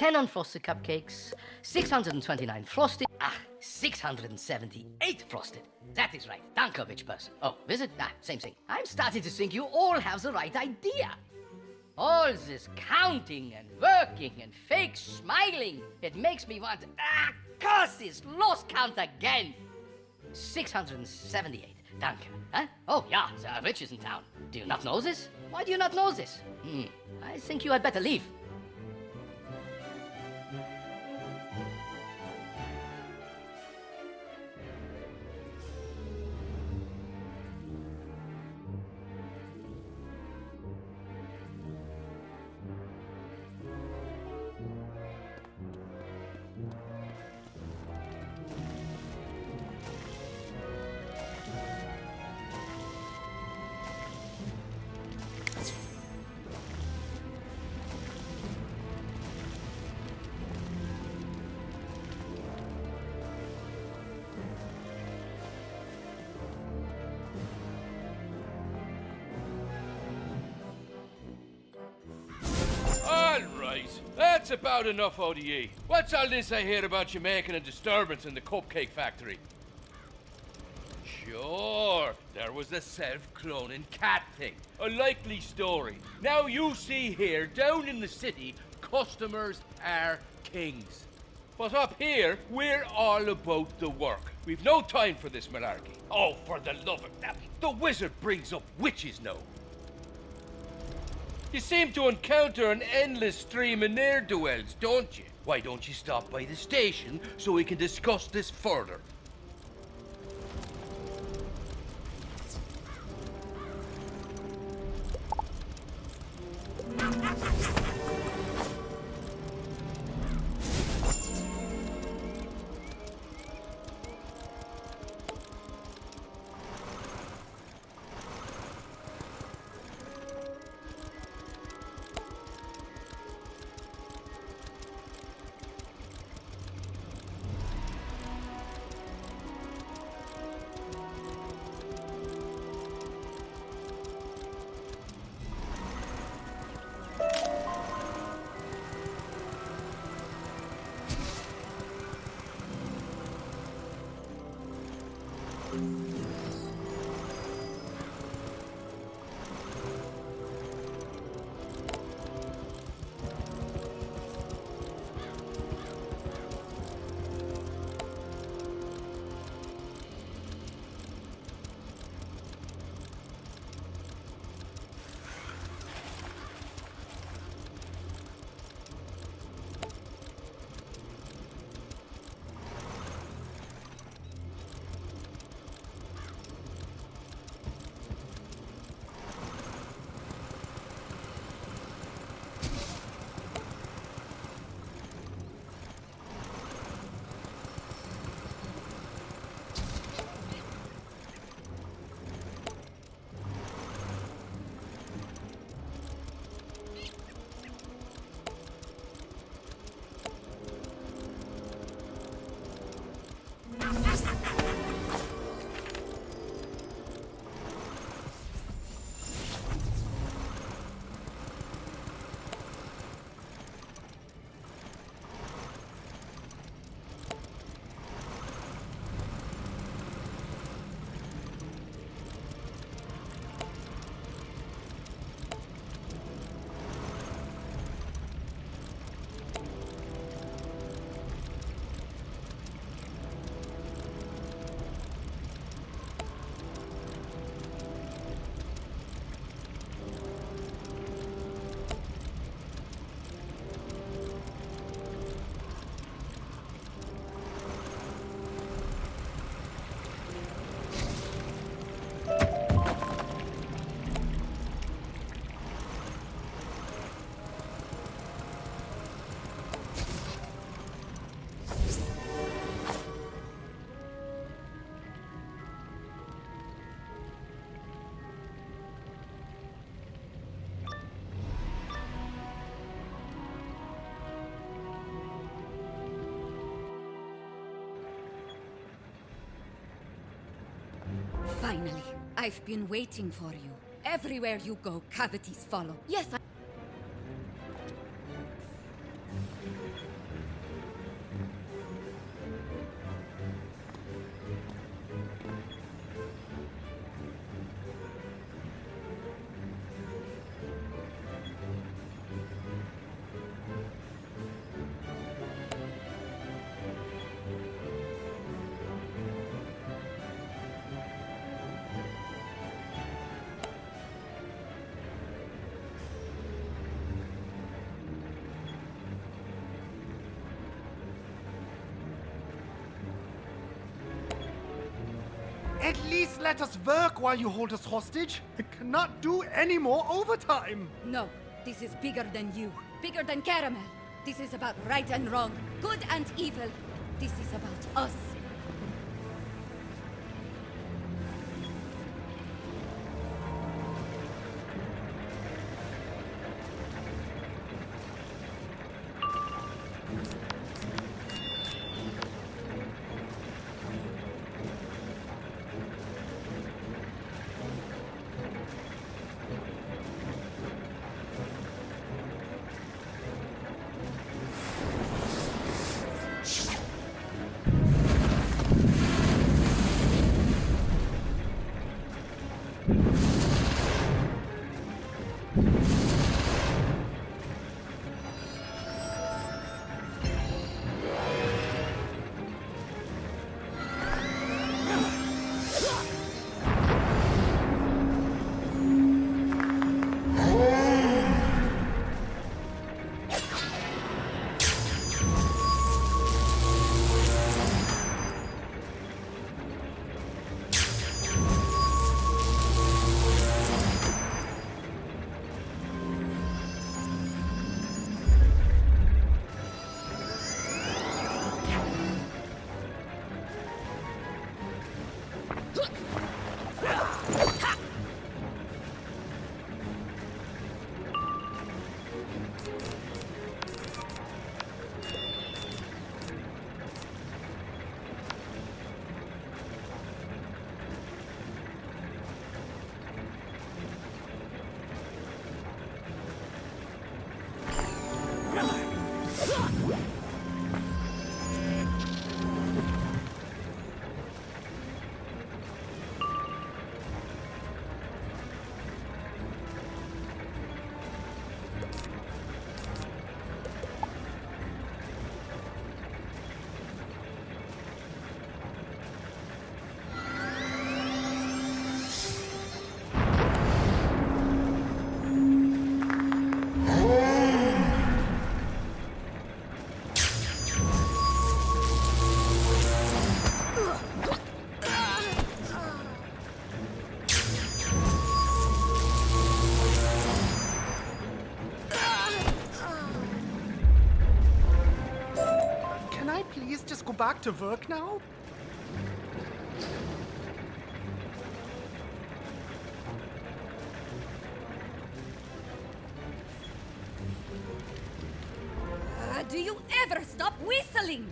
10 unfrosted cupcakes, 629 frosted, 678 frosted. That is right. Dankovich person. Oh, visit? Same thing. I'm starting to think you all have the right idea. All this counting and working and fake smiling, it makes me want, curse this lost count again. 678. Danke. Huh? Oh, yeah, the witch is in town. Do you not know this? Why do you not know this? I think you had better leave. That's about enough out of ye. What's all this I hear about you making a disturbance in the cupcake factory? Sure, there was the self-cloning cat thing. A likely story. Now you see here, down in the city, customers are kings. But up here, we're all about the work. We've no time for this malarkey. Oh, for the love of that, the wizard brings up witches now. You seem to encounter an endless stream of ne'er-do-wells, don't you? Why don't you stop by the station so we can discuss this further? Finally, I've been waiting for you. Everywhere you go, cavities follow. Yes, At least let us work while you hold us hostage. I cannot do any more overtime. No, this is bigger than you. Bigger than Karamelle. This is about right and wrong, good and evil. This is about us. Just go back to work now? Do you ever stop whistling?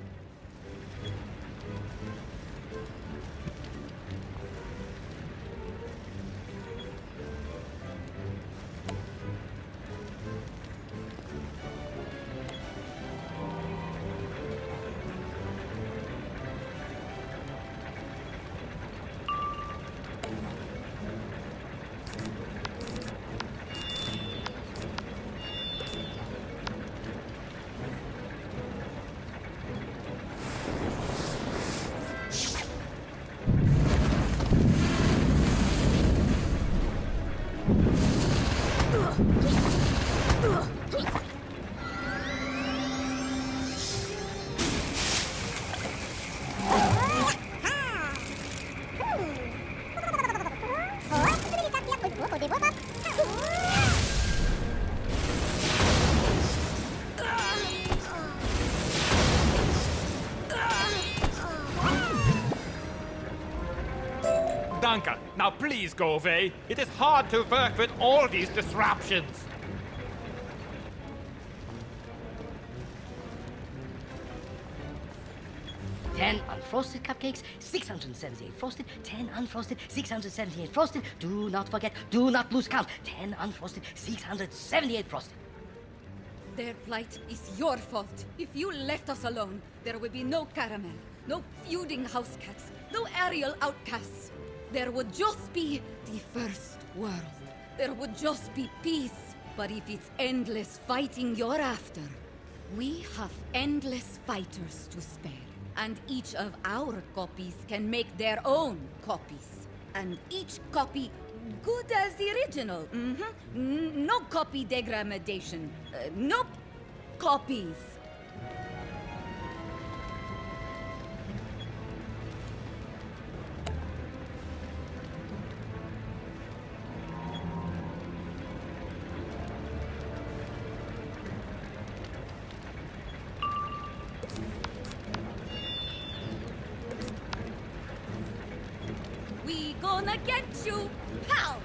Danke. Now please go away. It is hard to work with all these disruptions. Ten unfrosted cupcakes, 678 frosted, 10 unfrosted, 678 frosted. Do not forget, do not lose count. 10 unfrosted, 678 frosted. Their plight is your fault. If you left us alone, there would be no Karamelle, no feuding house cats, no aerial outcasts. There would just be the first world. There would just be peace. But if it's endless fighting you're after, we have endless fighters to spare. And each of our copies can make their own copies. And each copy good as the original. No copy degradation. Nope. Copies. gonna get you! Pow!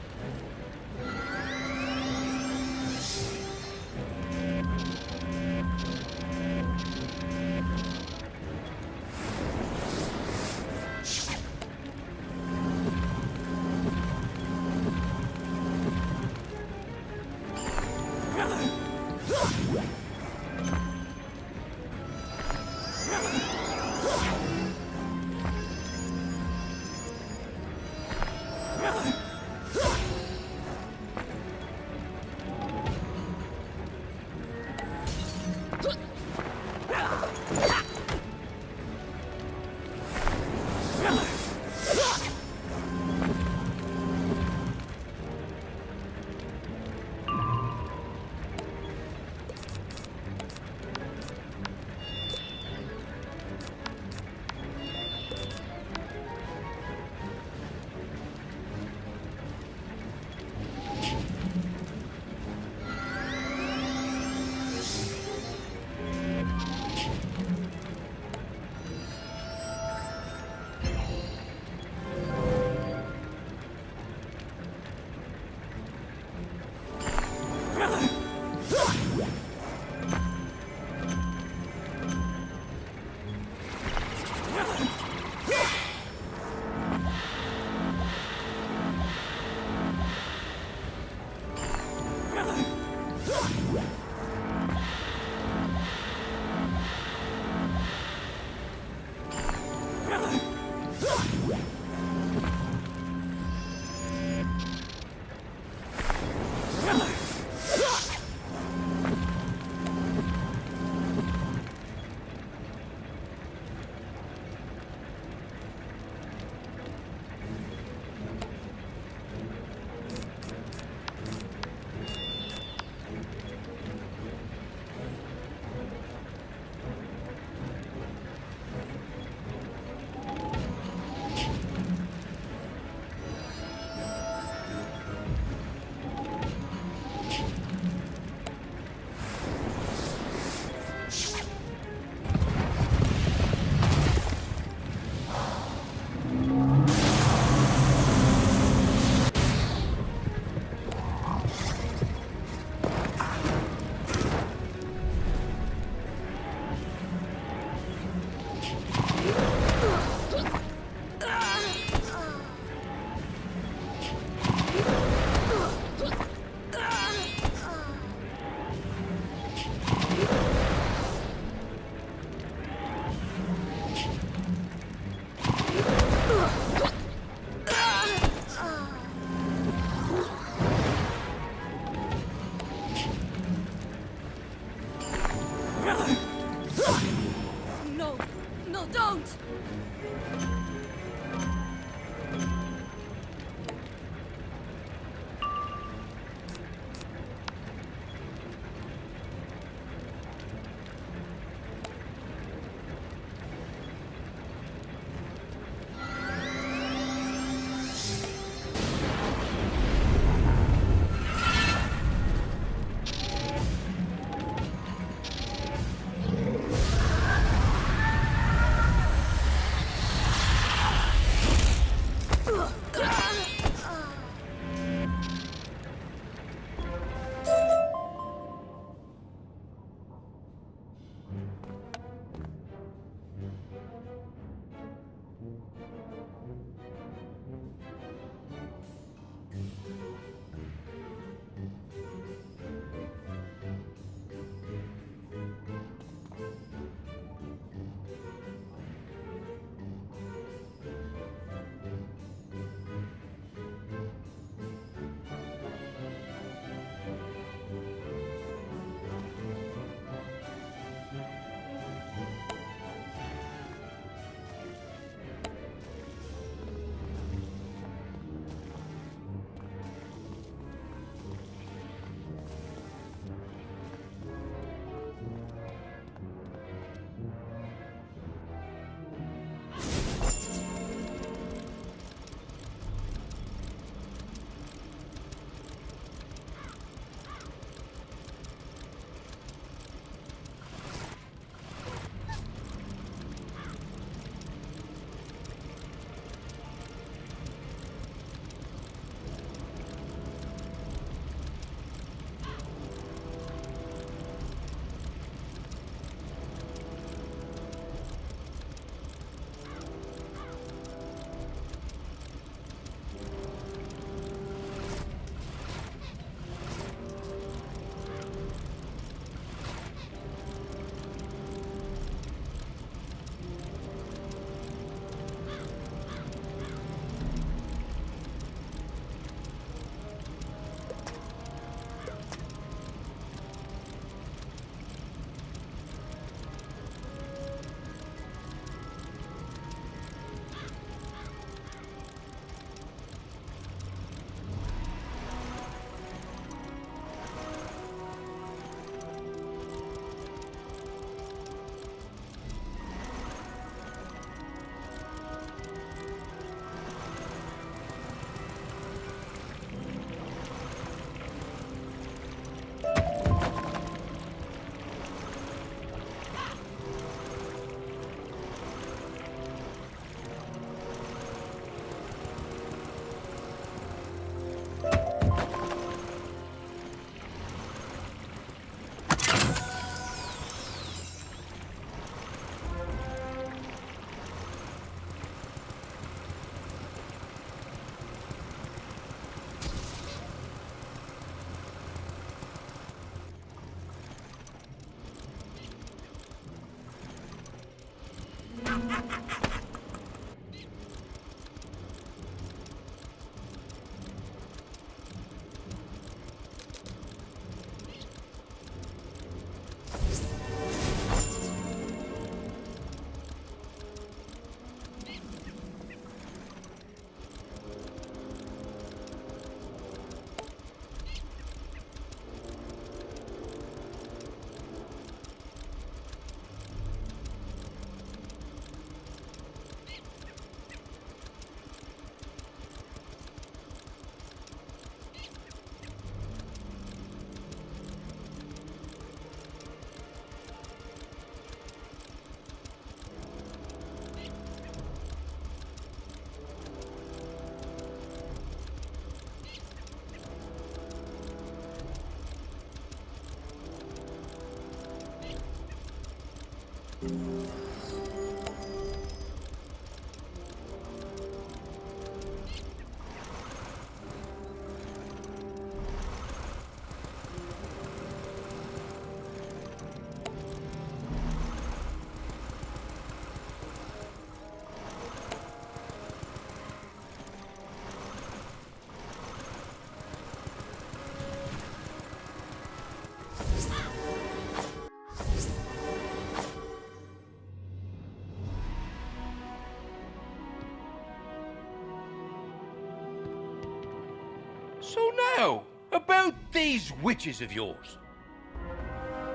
So now, about these witches of yours.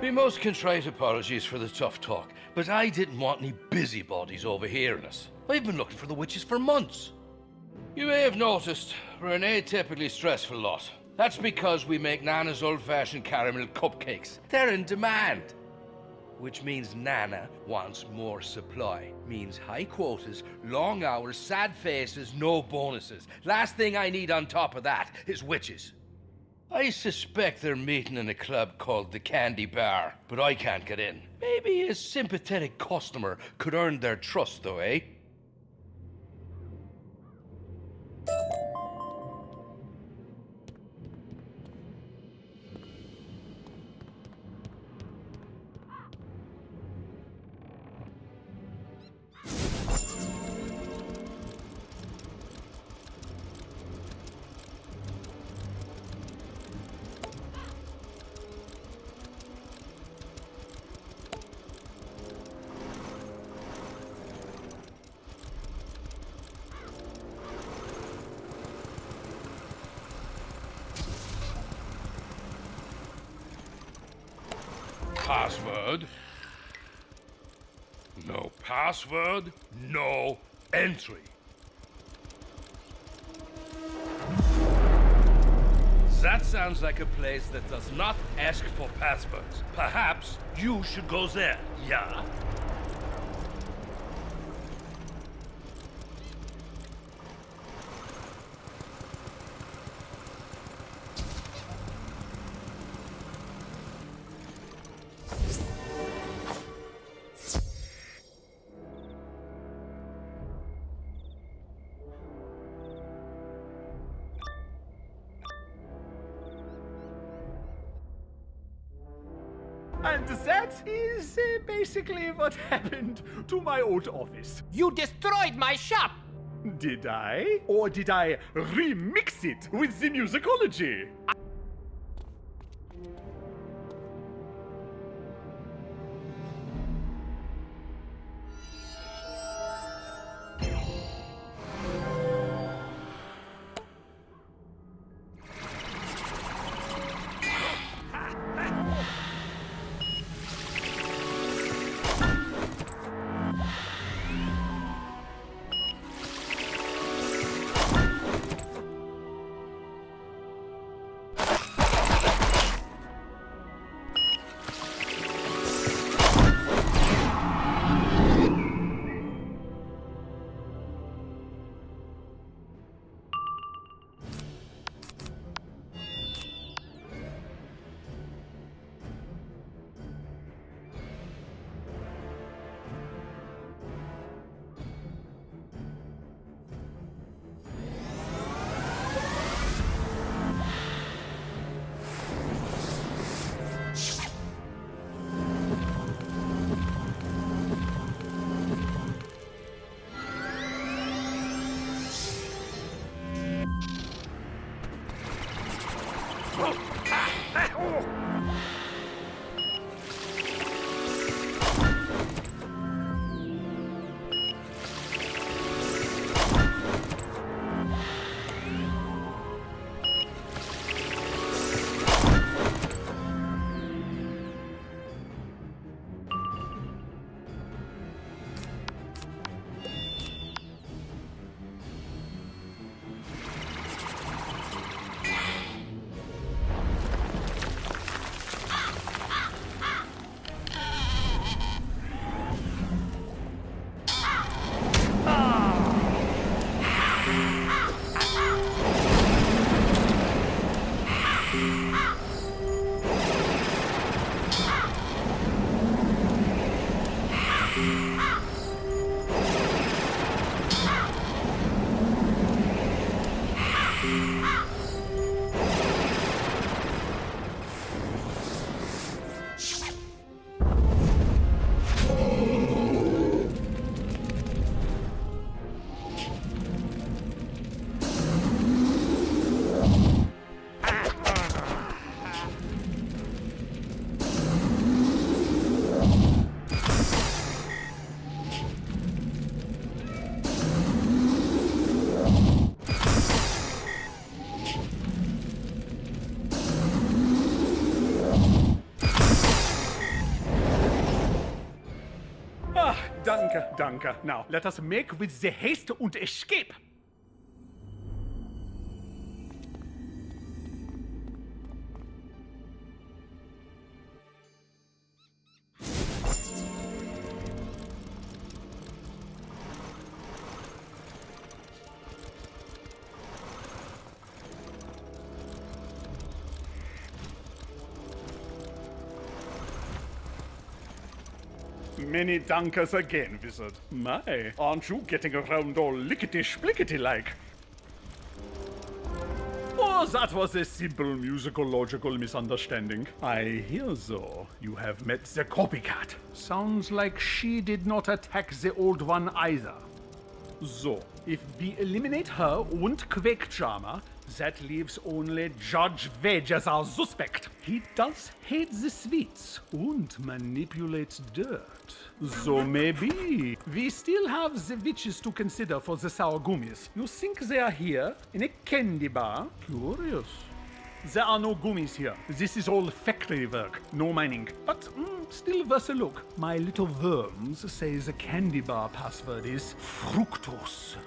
My most contrite apologies for the tough talk, but I didn't want any busybodies overhearing us. I've been looking for the witches for months. You may have noticed, we're an atypically stressful lot. That's because we make Nana's old-fashioned caramel cupcakes. They're in demand. Which means Nana wants more supply. Means high quotas, long hours, sad faces, no bonuses. Last thing I need on top of that is witches. I suspect they're meeting in a club called the Candy Bar, but I can't get in. Maybe a sympathetic customer could earn their trust though, eh? Password? No password, no entry. That sounds like a place that does not ask for passwords. Perhaps you should go there, yeah? And that is basically what happened to my old office. You destroyed my shop! Did I? Or did I remix it with the musicology? Danke, danke. Now, let us make with the haste and escape. Many dankers again, Wizard. My, aren't you getting around all lickety-splickety-like? Oh, that was a simple musical-logical misunderstanding. I hear, though, you have met the copycat. Sounds like she did not attack the old one either. So, if we eliminate her and Quakecharmer, that leaves only Judge Wedge as our suspect. He does hate the sweets and manipulates dirt. So maybe we still have the witches to consider for the sour gummies. You think they are here in a candy bar? Curious. There are no gummies here. This is all factory work, no mining. But still worth a look. My little worms say the candy bar password is fructose.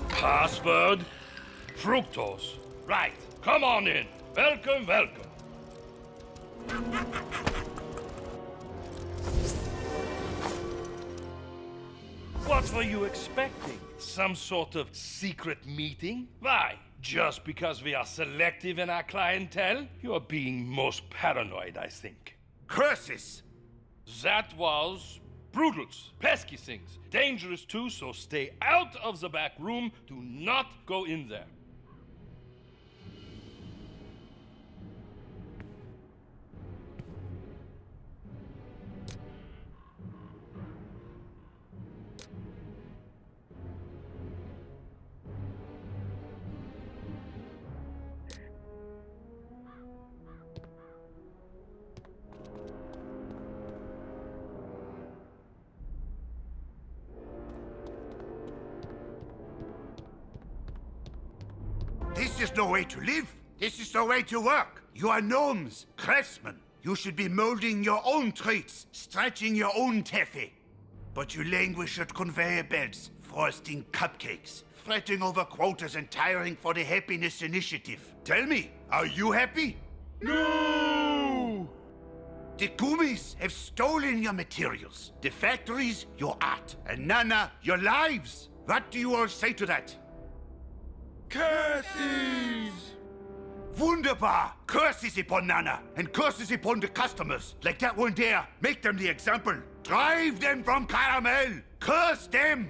Password? Fructose. Right. Come on in. Welcome, welcome. What were you expecting? Some sort of secret meeting? Why? Just because we are selective in our clientele? You are being most paranoid, I think. Curses! That was Brutals, pesky things. Dangerous too, so stay out of the back room. Do not go in there. This is no way to live. This is no way to work. You are gnomes, craftsmen. You should be molding your own treats, stretching your own taffy. But you languish at conveyor belts, frosting cupcakes, fretting over quotas and tiring for the happiness initiative. Tell me, are you happy? No! The Gummies have stolen your materials, the factories, your art, and Nana, your lives. What do you all say to that? Curses! Wunderbar! Curses upon Nana, and curses upon the customers. Like that one there. Make them the example. Drive them from Karamelle! Curse them!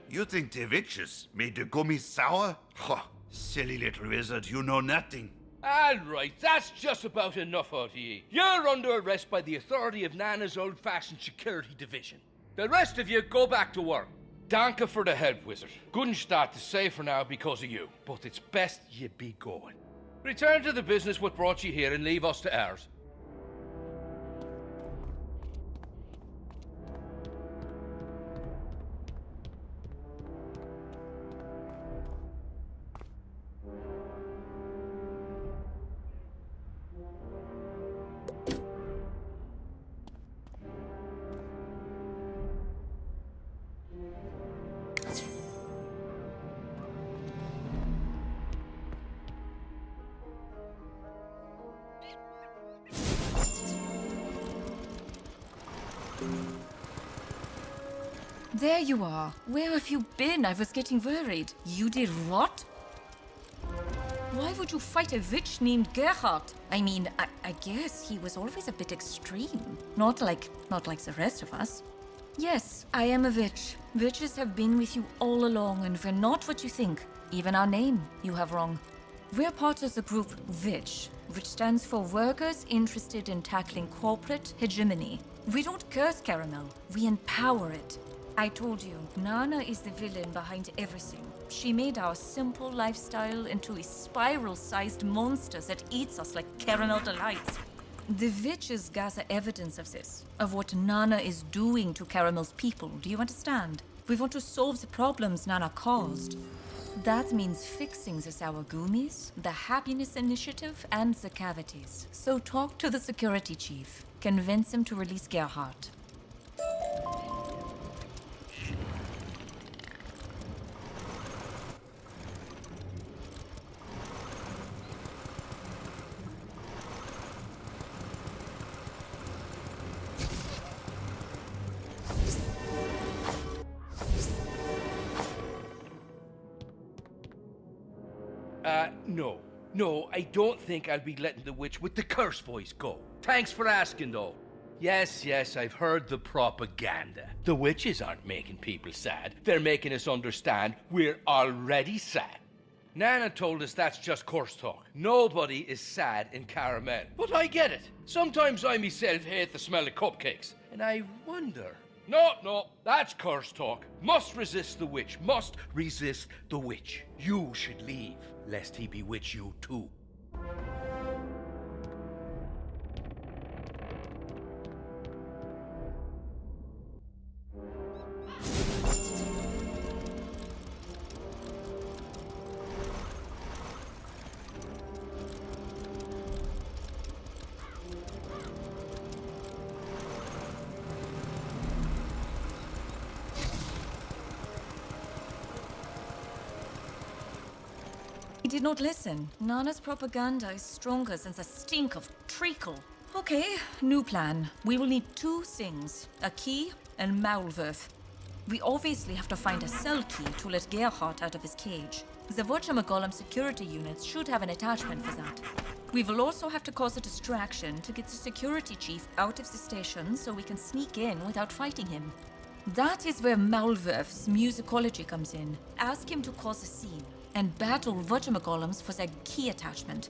You think the witches made the gummies sour? Huh, silly little wizard, you know nothing. All right, that's just about enough out of ye. You're under arrest by the authority of Nana's old-fashioned security division. The rest of you go back to work. Danke for the help, wizard. Gunstadt is safe for now because of you, but it's best you be going. Return to the business what brought you here and leave us to ours. There you are. Where have you been? I was getting worried. You did what? Why would you fight a witch named Gerhard? I mean, I guess he was always a bit extreme. Not like the rest of us. Yes, I am a witch. Witches have been with you all along, and we're not what you think. Even our name, you have wrong. We're part of the group Witch, which stands for Workers Interested in Tackling Corporate Hegemony. We don't curse Karamelle, we empower it. I told you, Nana is the villain behind everything. She made our simple lifestyle into a spiral-sized monster that eats us like caramel delights. The witches gather evidence of this, of what Nana is doing to Caramelle's people. Do you understand? We want to solve the problems Nana caused. That means fixing the sour goomies, the happiness initiative, and the cavities. So talk to the security chief. Convince him to release Gerhard. No, I don't think I'll be letting the witch with the curse voice go. Thanks for asking, though. Yes, I've heard the propaganda. The witches aren't making people sad. They're making us understand we're already sad. Nana told us that's just curse talk. Nobody is sad in Karamelle. But I get it. Sometimes I myself hate the smell of cupcakes. And I wonder, No, that's curse talk. Must resist the witch, must resist the witch. You should leave, lest he bewitch you too. He did not listen. Nana's propaganda is stronger than the stink of treacle. Okay, new plan. We will need 2 things. A key and Malworth. We obviously have to find a cell key to let Gerhardt out of his cage. The Whatchamagolem security units should have an attachment for that. We will also have to cause a distraction to get the security chief out of the station so we can sneak in without fighting him. That is where Malworth's musicology comes in. Ask him to cause a scene and battle Whatchamagolems for their key attachment.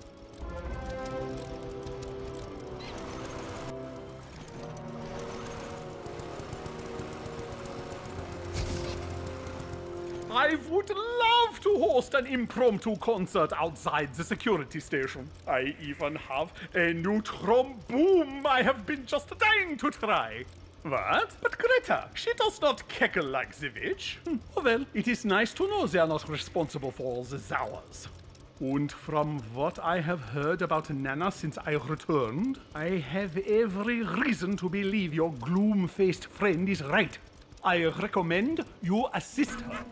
I would love to host an impromptu concert outside the security station. I even have a new trombone I have been just dying to try. What? But Greta, she does not cackle like the witch. Well, it is nice to know they are not responsible for all the Zowers. And from what I have heard about Nana since I returned, I have every reason to believe your gloom-faced friend is right. I recommend you assist her.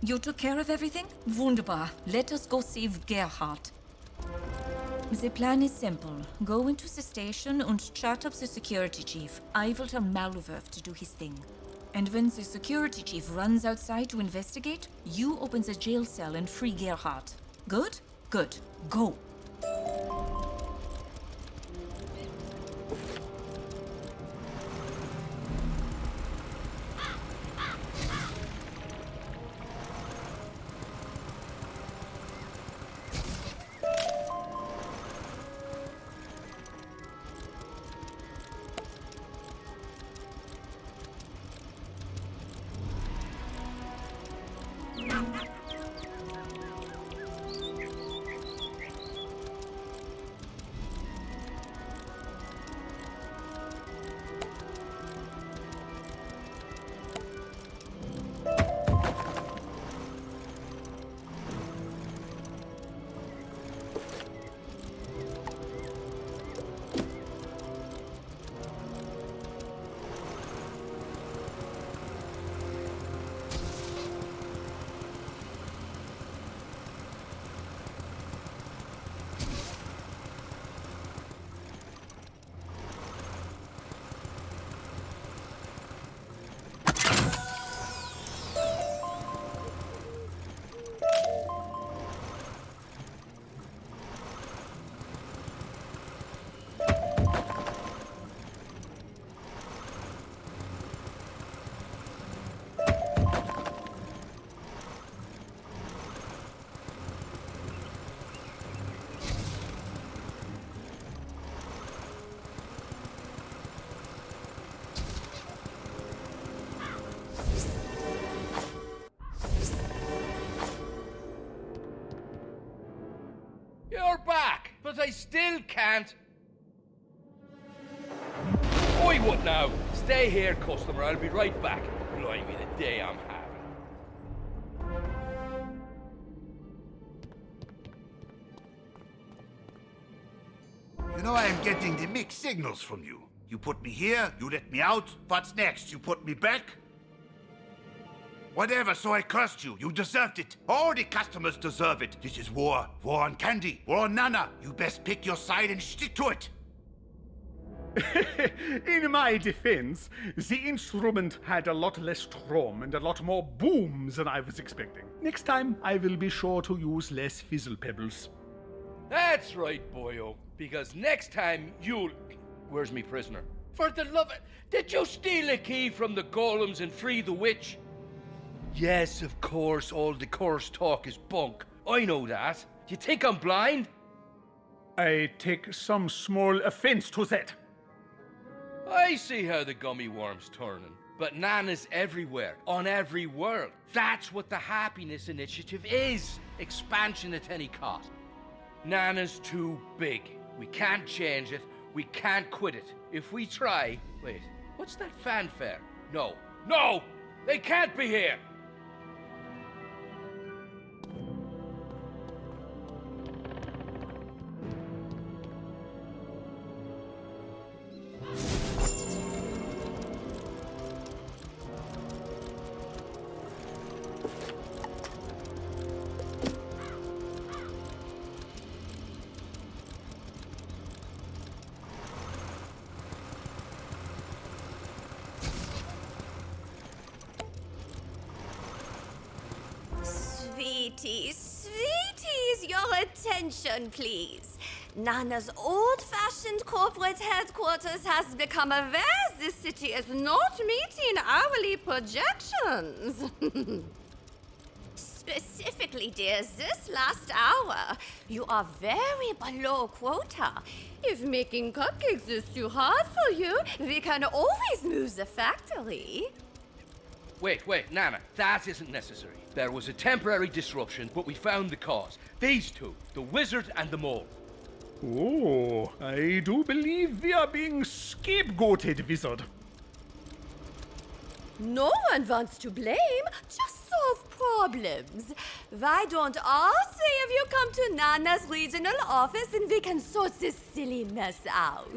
You took care of everything? Wunderbar. Let us go save Gerhard. The plan is simple. Go into the station and chat up the security chief. I will tell Malverf to do his thing. And when the security chief runs outside to investigate, you open the jail cell and free Gerhard. Good? Good. Go. You're back, but I still can't. Oi, what now? Stay here, customer. I'll be right back. Blimey, the day I'm having. You know I am getting the mixed signals from you. You put me here, you let me out. What's next? You put me back? Whatever, so I cursed you. You deserved it. All the customers deserve it. This is war. War on Candy. War on Nana. You best pick your side and stick to it. In my defense, the instrument had a lot less strom and a lot more booms than I was expecting. Next time, I will be sure to use less fizzle pebbles. That's right, boyo. Because next time you'll... Where's me prisoner? For the love of... Did you steal a key from the golems and free the witch? Yes, of course, all the curse talk is bunk. I know that. You think I'm blind? I take some small offense to that. I see how the gummy worm's turning. But Nana's everywhere, on every world. That's what the Happiness Initiative is. Expansion at any cost. Nana's too big. We can't change it. We can't quit it. If we try... Wait, what's that fanfare? No. No! They can't be here! Sweeties, your attention, please. Nana's old-fashioned corporate headquarters has become aware this city is not meeting hourly projections. Specifically, dear, this last hour, you are very below quota. If making cupcakes is too hard for you, we can always move the factory. Wait, Nana, that isn't necessary. There was a temporary disruption, but we found the cause. These two, the wizard and the mole. Oh, I do believe we are being scapegoated, Wizard. No one wants to blame, just solve problems. Why don't all three of you come to Nana's regional office and we can sort this silly mess out?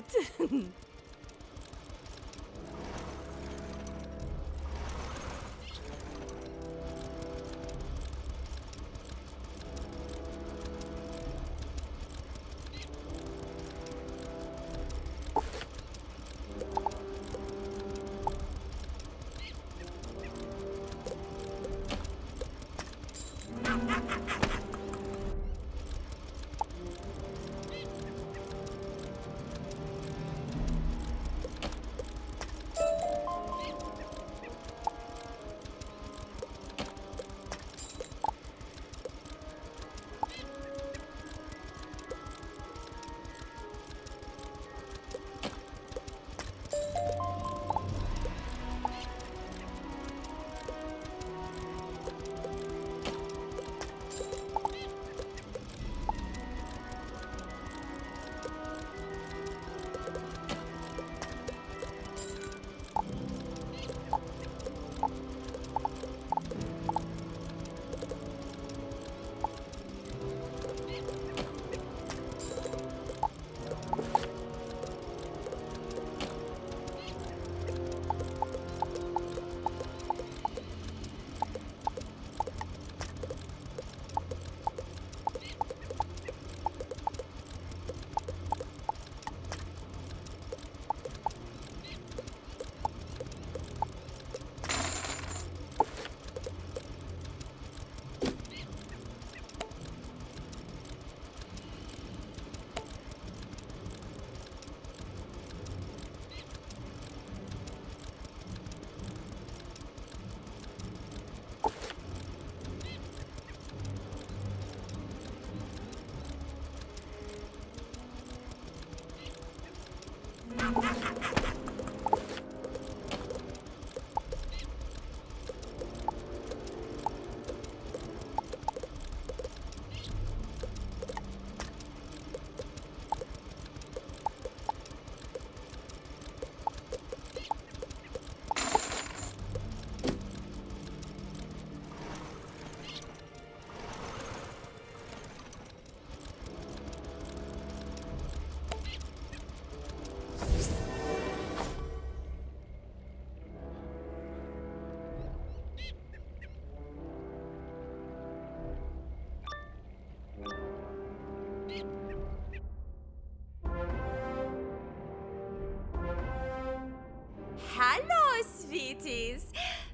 hello, sweeties.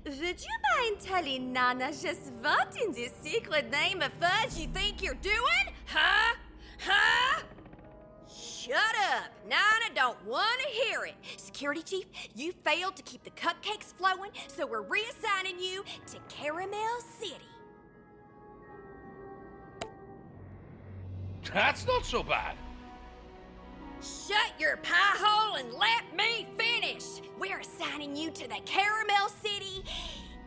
Would you mind telling Nana just what in the secret name of fudge you think you're doing? Huh? Huh? Shut up! Nana don't want to hear it. Security Chief, you failed to keep the cupcakes flowing, so we're reassigning you to Karamelle City. That's not so bad. Shut your pie hole and let me finish! We're assigning you to the Karamelle City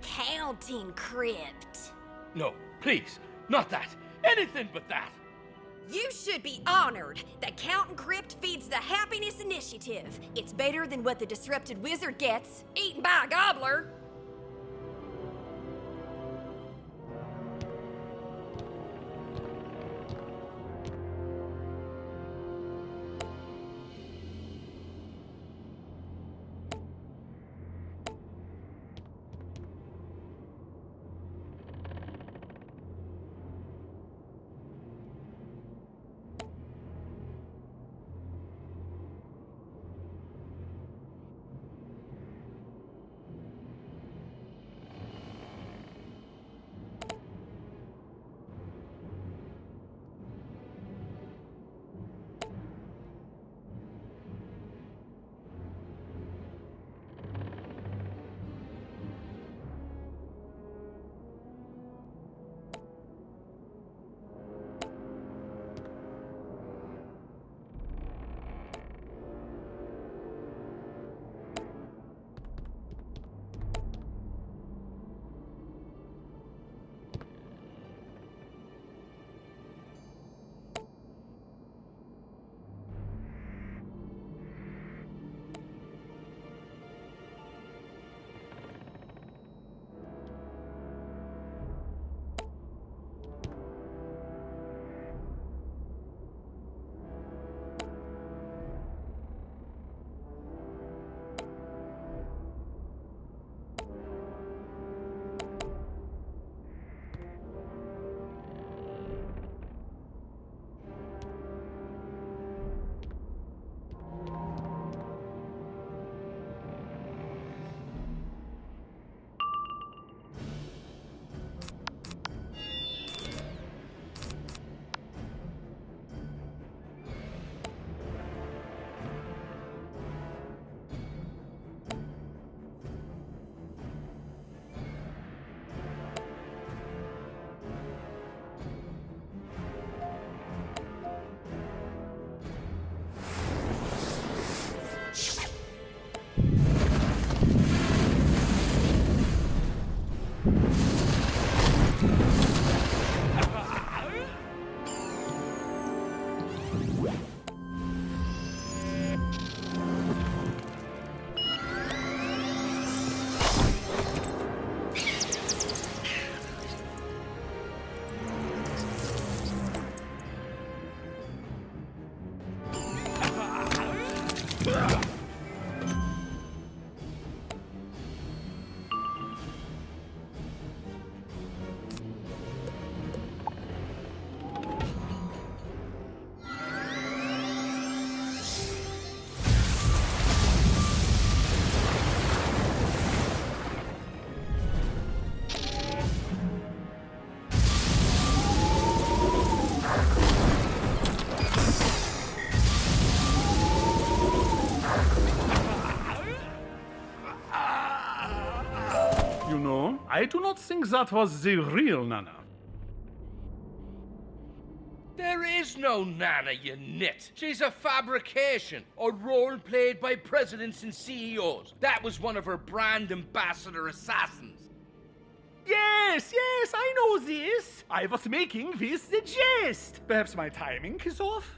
Counting Crypt. No, please, not that. Anything but that. You should be honored. The Counting Crypt feeds the Happiness Initiative. It's better than what the disrupted wizard gets, eaten by a gobbler. I do not think that was the real Nana. There is no Nana, you nit. She's a fabrication, a role played by presidents and CEOs. That was one of her brand ambassador assassins. Yes, I know this. I was making this the jest. Perhaps my timing is off?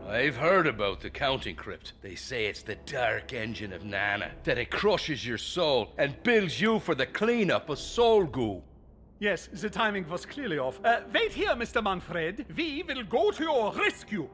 I've heard about the Counting Crypt. They say it's the dark engine of Nana, that it crushes your soul and builds you for the cleanup of soul goo. Yes, the timing was clearly off. Wait here, Mr. Manfred. We will go to your rescue.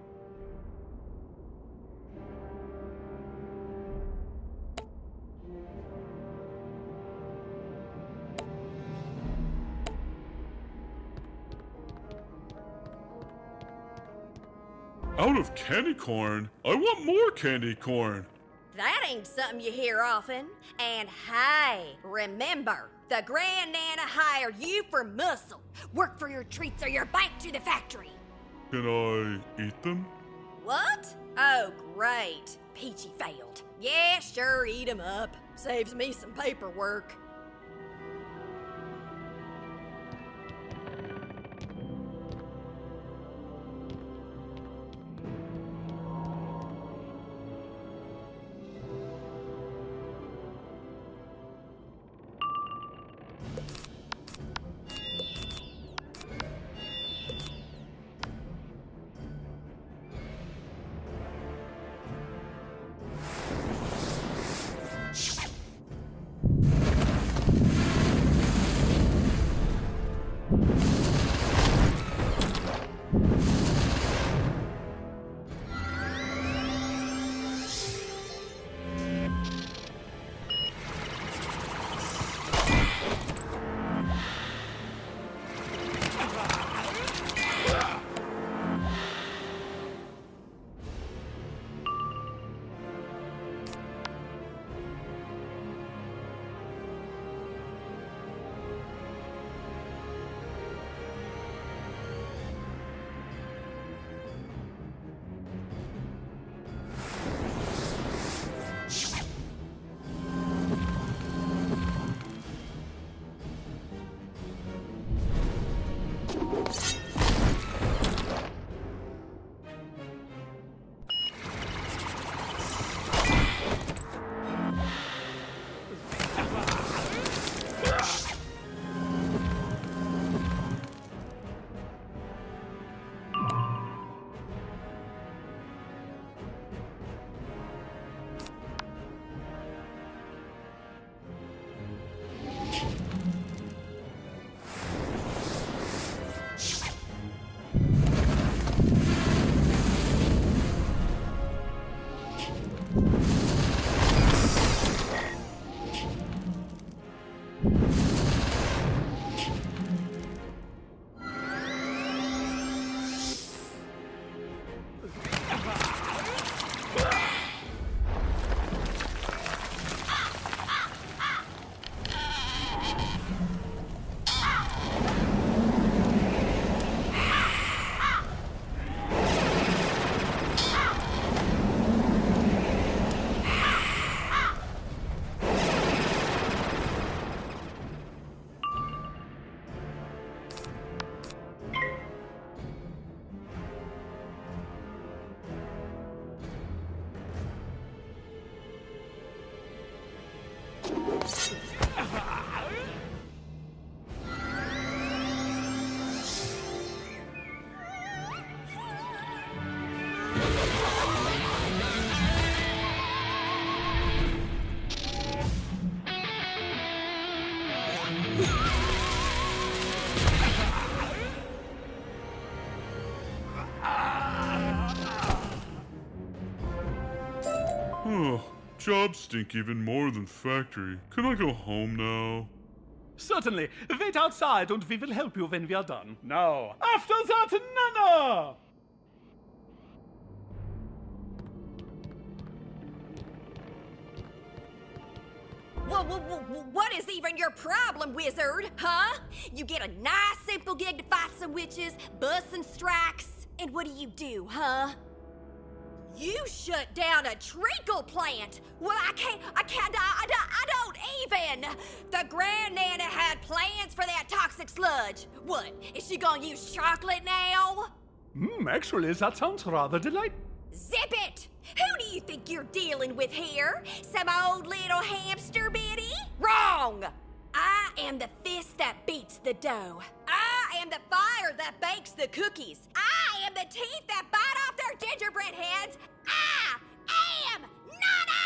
Out of candy corn? I want more candy corn. That ain't something you hear often. And hey, remember, the Grand Nana hired you for muscle. Work for your treats or you're back to the factory. Can I eat them? What? Oh, great. Peachy failed. Yeah, sure, eat 'em up. Saves me some paperwork. Oh, jobs stink even more than factory. Can I go home now? Certainly. Wait outside and we will help you when we are done. Now, after that, Nana! What is even your problem, wizard? Huh? You get a nice simple gig to fight some witches, bust some strikes, and what do, huh? You shut down a treacle plant! Well, I don't even! The Grand Nana had plans for that toxic sludge. What, is she gonna use chocolate now? Actually, that sounds rather delightful. Zip it! Who do you think you're dealing with here? Some old little hamster biddy? Wrong! I am the fist that beats the dough. I am the fire that bakes the cookies. I am the teeth that bite off their gingerbread heads. I am Nana!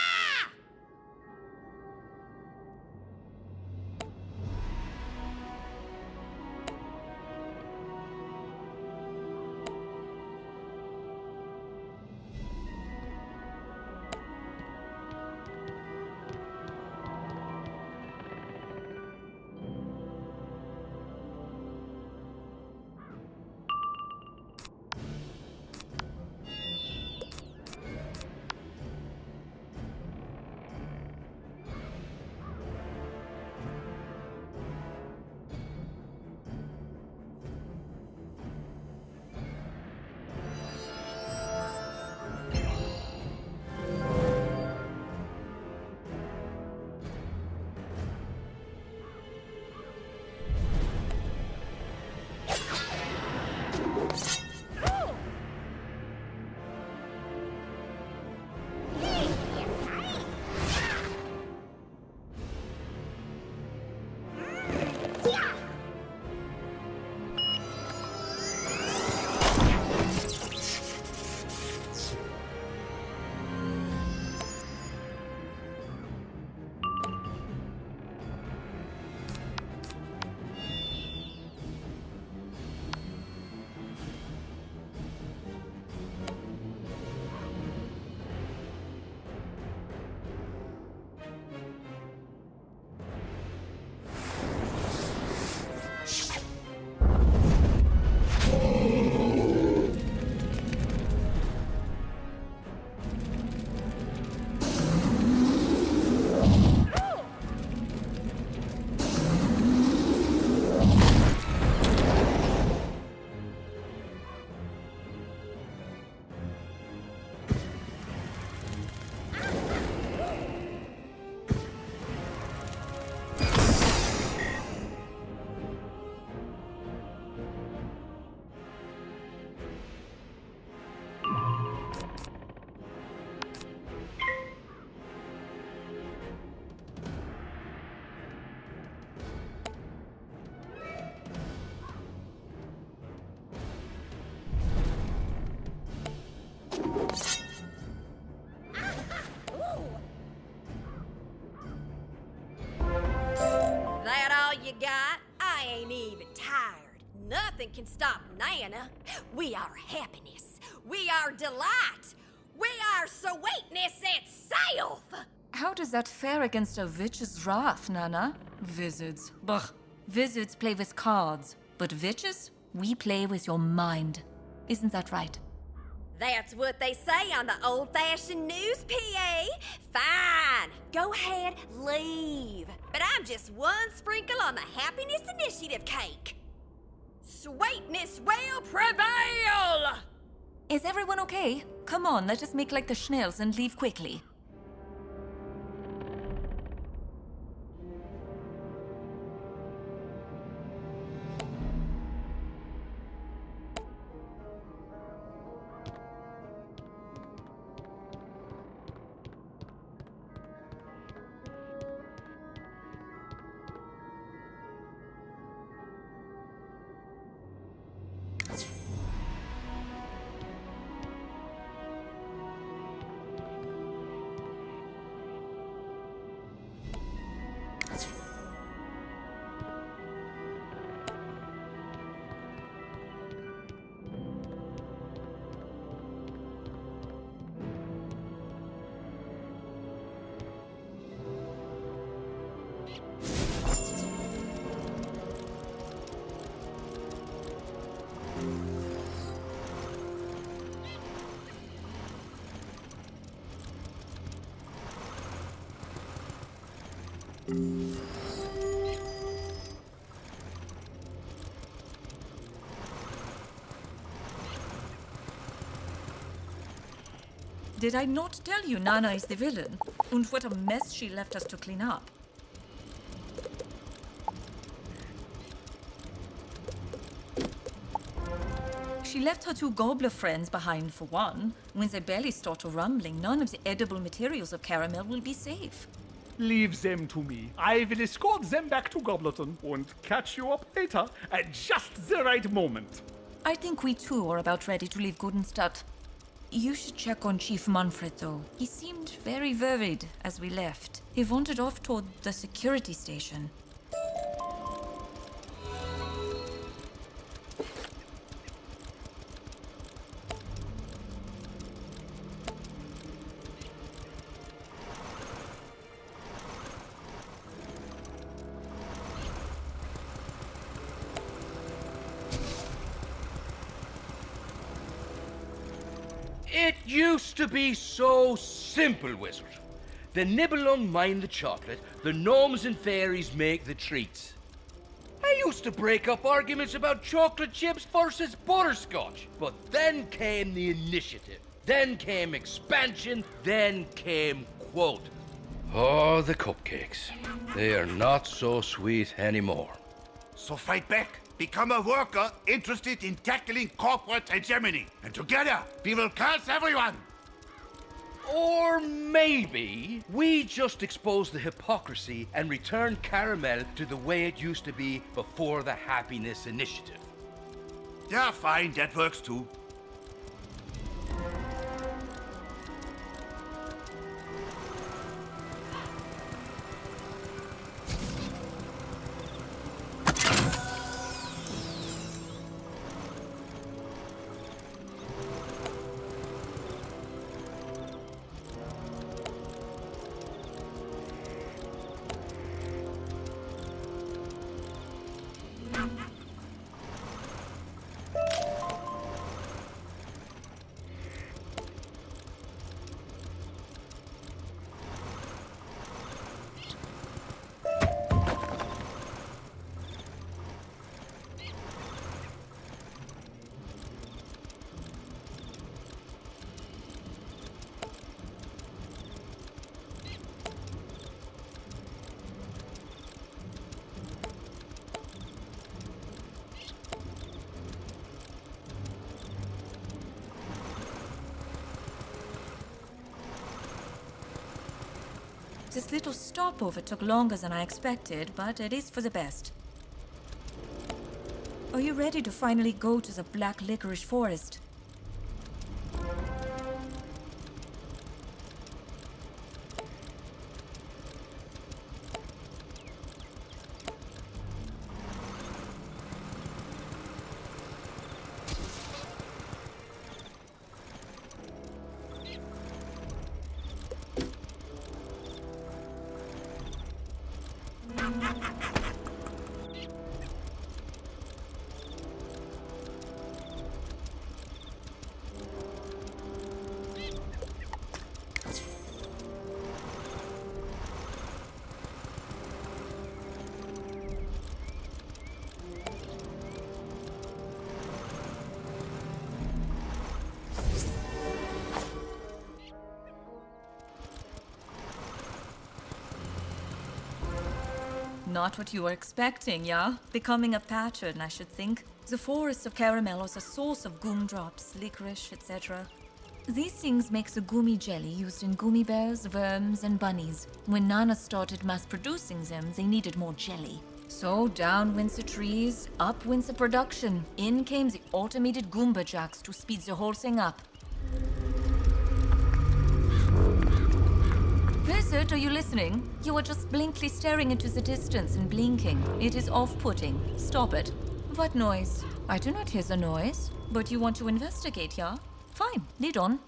tired. Nothing can stop Nana. We are happiness. We are delight. We are sweetness itself. How does that fare against a witch's wrath, Nana? Wizards. Bah. Wizards play with cards, but witches, we play with your mind. Isn't that right? That's what they say on the old-fashioned news, PA. Fine. Go ahead, leave. But I'm just one sprinkle on the Happiness Initiative cake. Sweetness will prevail! Is everyone okay? Come on, let us make like the Schnells and leave quickly. Did I not tell you Nana is the villain? And what a mess she left us to clean up. She left her two gobbler friends behind for one. When their bellies start rumbling, none of the edible materials of Karamelle will be safe. Leave them to me. I will escort them back to Gobleton and catch you up later at just the right moment. I think we too are about ready to leave Gudenstadt. You should check on Chief Manfred, though. He seemed very worried as we left. He wandered off toward the security station. It used to be so simple, Wizard. The Nibelung mine the chocolate, the gnomes and fairies make the treats. I used to break up arguments about chocolate chips versus butterscotch. But then came the initiative. Then came expansion. Then came quote. Oh, the cupcakes. They are not so sweet anymore. So fight back. Become a worker interested in tackling corporate hegemony. And together, we will curse everyone. Or maybe we just expose the hypocrisy and return Karamelle to the way it used to be before the Happiness Initiative. Yeah, fine, that works too. This little stopover took longer than I expected, but it is for the best. Are you ready to finally go to the Black Licorice Forest? Not what you were expecting, yeah? Becoming a pattern, I should think. The forests of Karamelle is a source of gumdrops, licorice, etc. These things make the gummy jelly used in gummy bears, worms, and bunnies. When Nana started mass producing them, they needed more jelly. So down went the trees, up went the production. In came the automated Goomba jacks to speed the whole thing up. Wizard, are you listening? You are just blankly staring into the distance and blinking. It is off-putting. Stop it. What noise? I do not hear the noise. But you want to investigate, yeah? Fine, lead on.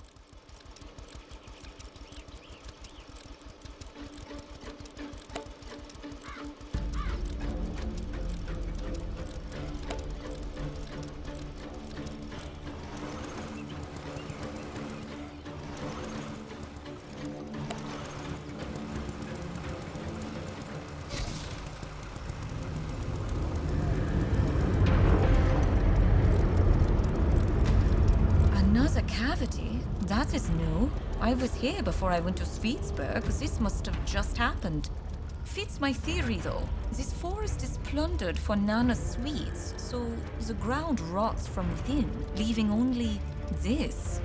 Another cavity? That is new. I was here before I went to Sweetsburg. This must have just happened. Fits my theory, though. This forest is plundered for Nana's sweets, so the ground rots from within, leaving only this.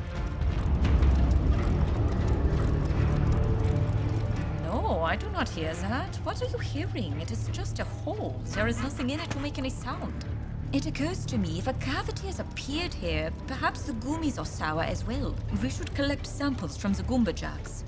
No, I do not hear that. What are you hearing? It is just a hole. There is nothing in it to make any sound. It occurs to me, if a cavity has appeared here, perhaps the gummies are sour as well. We should collect samples from the Goomba jacks.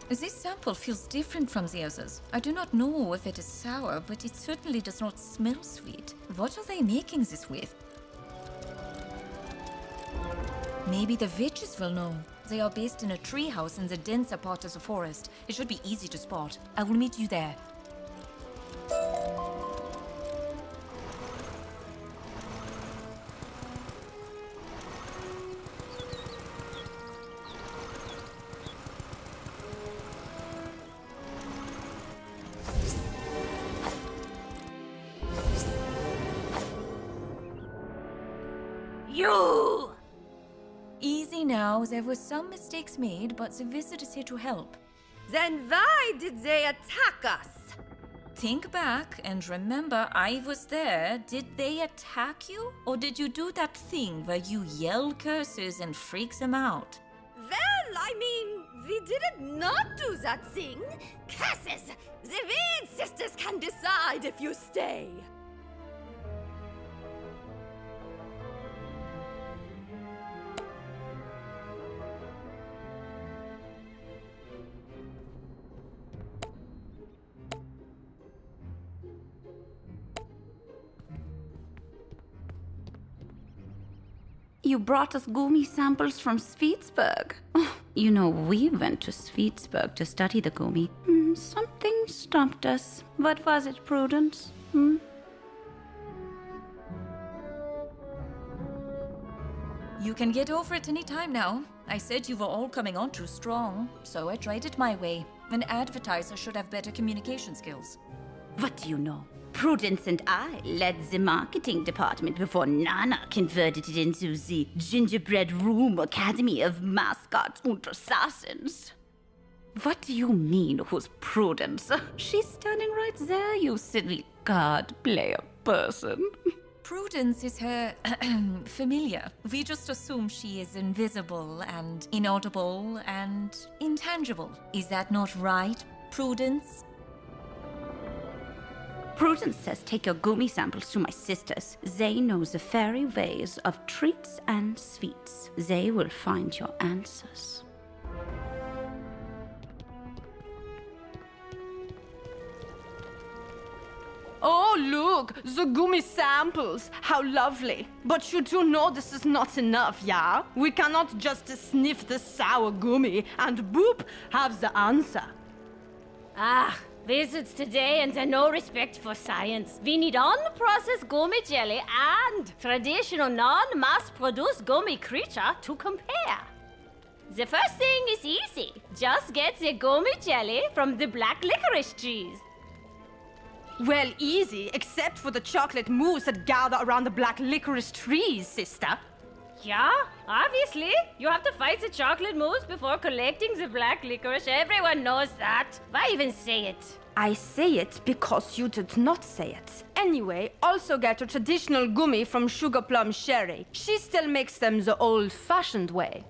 This sample feels different from the others. I do not know if it is sour, but it certainly does not smell sweet. What are they making this with? Maybe the witches will know. They are based in a treehouse in the denser part of the forest. It should be easy to spot. I will meet you there. You! Easy now, there were some mistakes made, but the wizard is here to help. Then why did they attack us? Think back and remember I was there. Did they attack you? Or did you do that thing where you yell curses and freak them out? Well, I mean, we did not do that thing. Curses! The Weed sisters can decide if you stay. You brought us gummy samples from Sweetsburg. You know, we went to Sweetsburg to study the gummy. Something stopped us. What was it, Prudence? You can get over it any time now. I said you were all coming on too strong, so I tried it my way. An advertiser should have better communication skills. What do you know? Prudence and I led the marketing department before Nana converted it into the Gingerbread Room Academy of Mascots und Assassins. What do you mean, who's Prudence? She's standing right there, you silly card player person. Prudence is her familiar. We just assume she is invisible and inaudible and intangible. Is that not right, Prudence? Prudence says take your gummy samples to my sisters. They know the fairy ways of treats and sweets. They will find your answers. Oh, look, the gummy samples. How lovely. But you do know this is not enough, yeah? We cannot just sniff the sour gummy and boop, have the answer. Ah, wizards today and their no respect for science. We need unprocessed gummy jelly and traditional non-mass-produced gummy creature to compare. The first thing is easy. Just get the gummy jelly from the black licorice trees. Well, easy, except for the chocolate mousse that gather around the black licorice trees, sister. Yeah, obviously. You have to fight the chocolate mousse before collecting the black licorice. Everyone knows that. Why even say it? I say it because you did not say it. Anyway, also get a traditional gummy from Sugar Plum Sherry. She still makes them the old-fashioned way.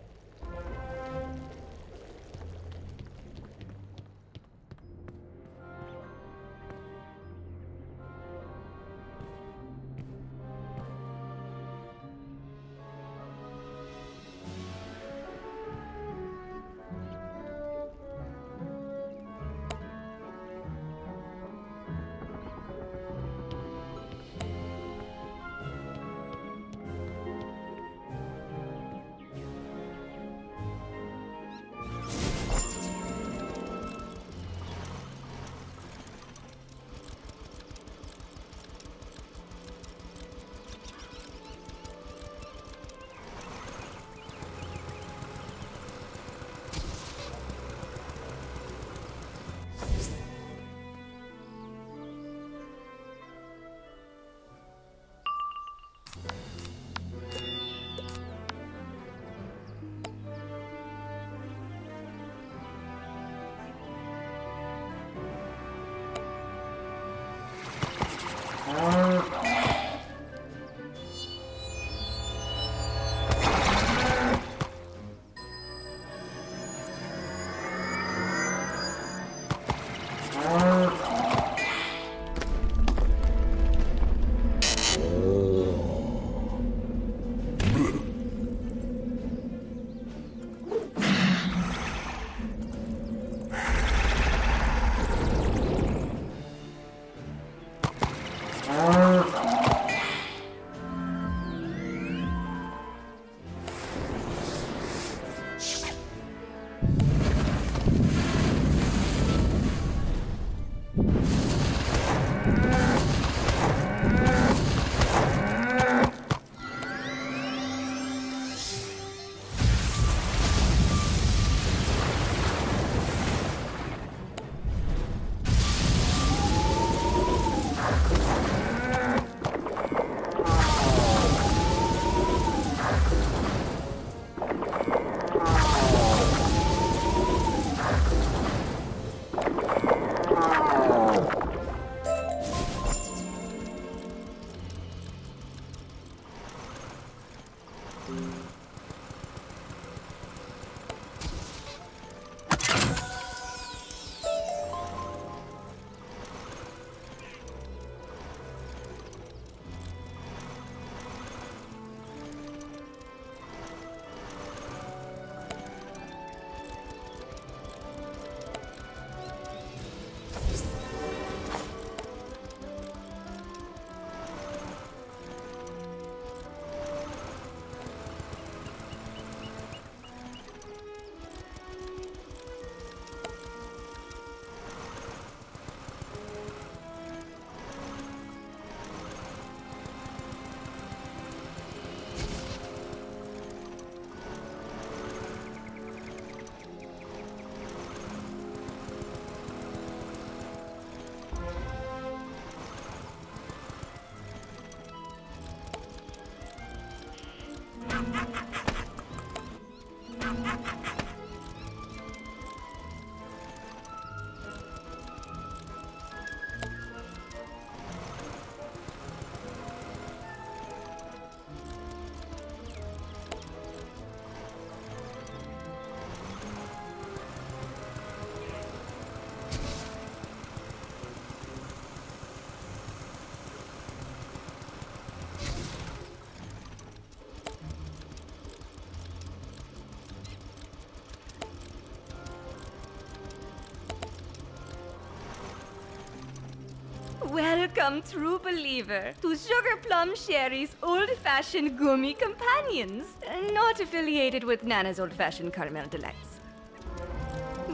Welcome, true believer, to Sugar Plum Sherry's old-fashioned gummy companions, not affiliated with Nana's old-fashioned caramel delights.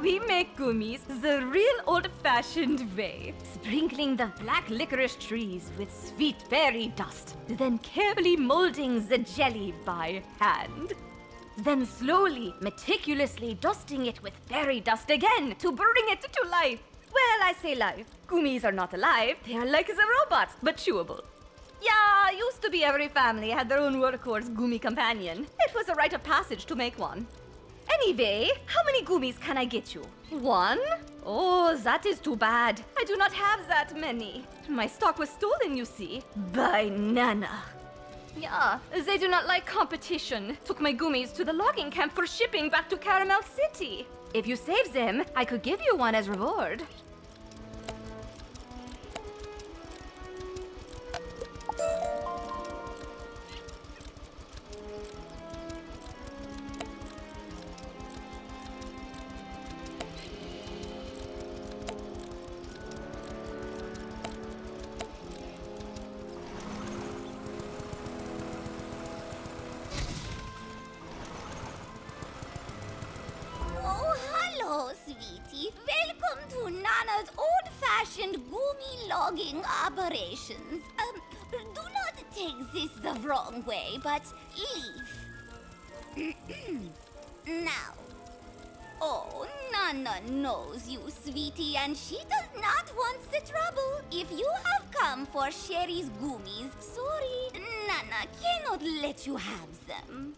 We make gummies the real old-fashioned way, sprinkling the black licorice trees with sweet berry dust, then carefully molding the jelly by hand. Then slowly, meticulously dusting it with berry dust again to bring it to life. Well, I say life. Gummies are not alive. They are like the robots, but chewable. Yeah, used to be every family had their own workhorse gummy companion. It was a rite of passage to make one. Anyway, how many gummies can I get you? One? Oh, that is too bad. I do not have that many. My stock was stolen, you see, by Nana. Yeah, they do not like competition. Took my gummies to the logging camp for shipping back to Karamelle City. If you save them, I could give you one as reward. Oh, hello, sweetie. Welcome to Nana's old-fashioned gummy logging operations. Do not take this the wrong way, but leave. Now. Oh, Nana knows you, sweetie, and she does not want the trouble. If you have come for Sherry's gummies, sorry, Nana cannot let you have them.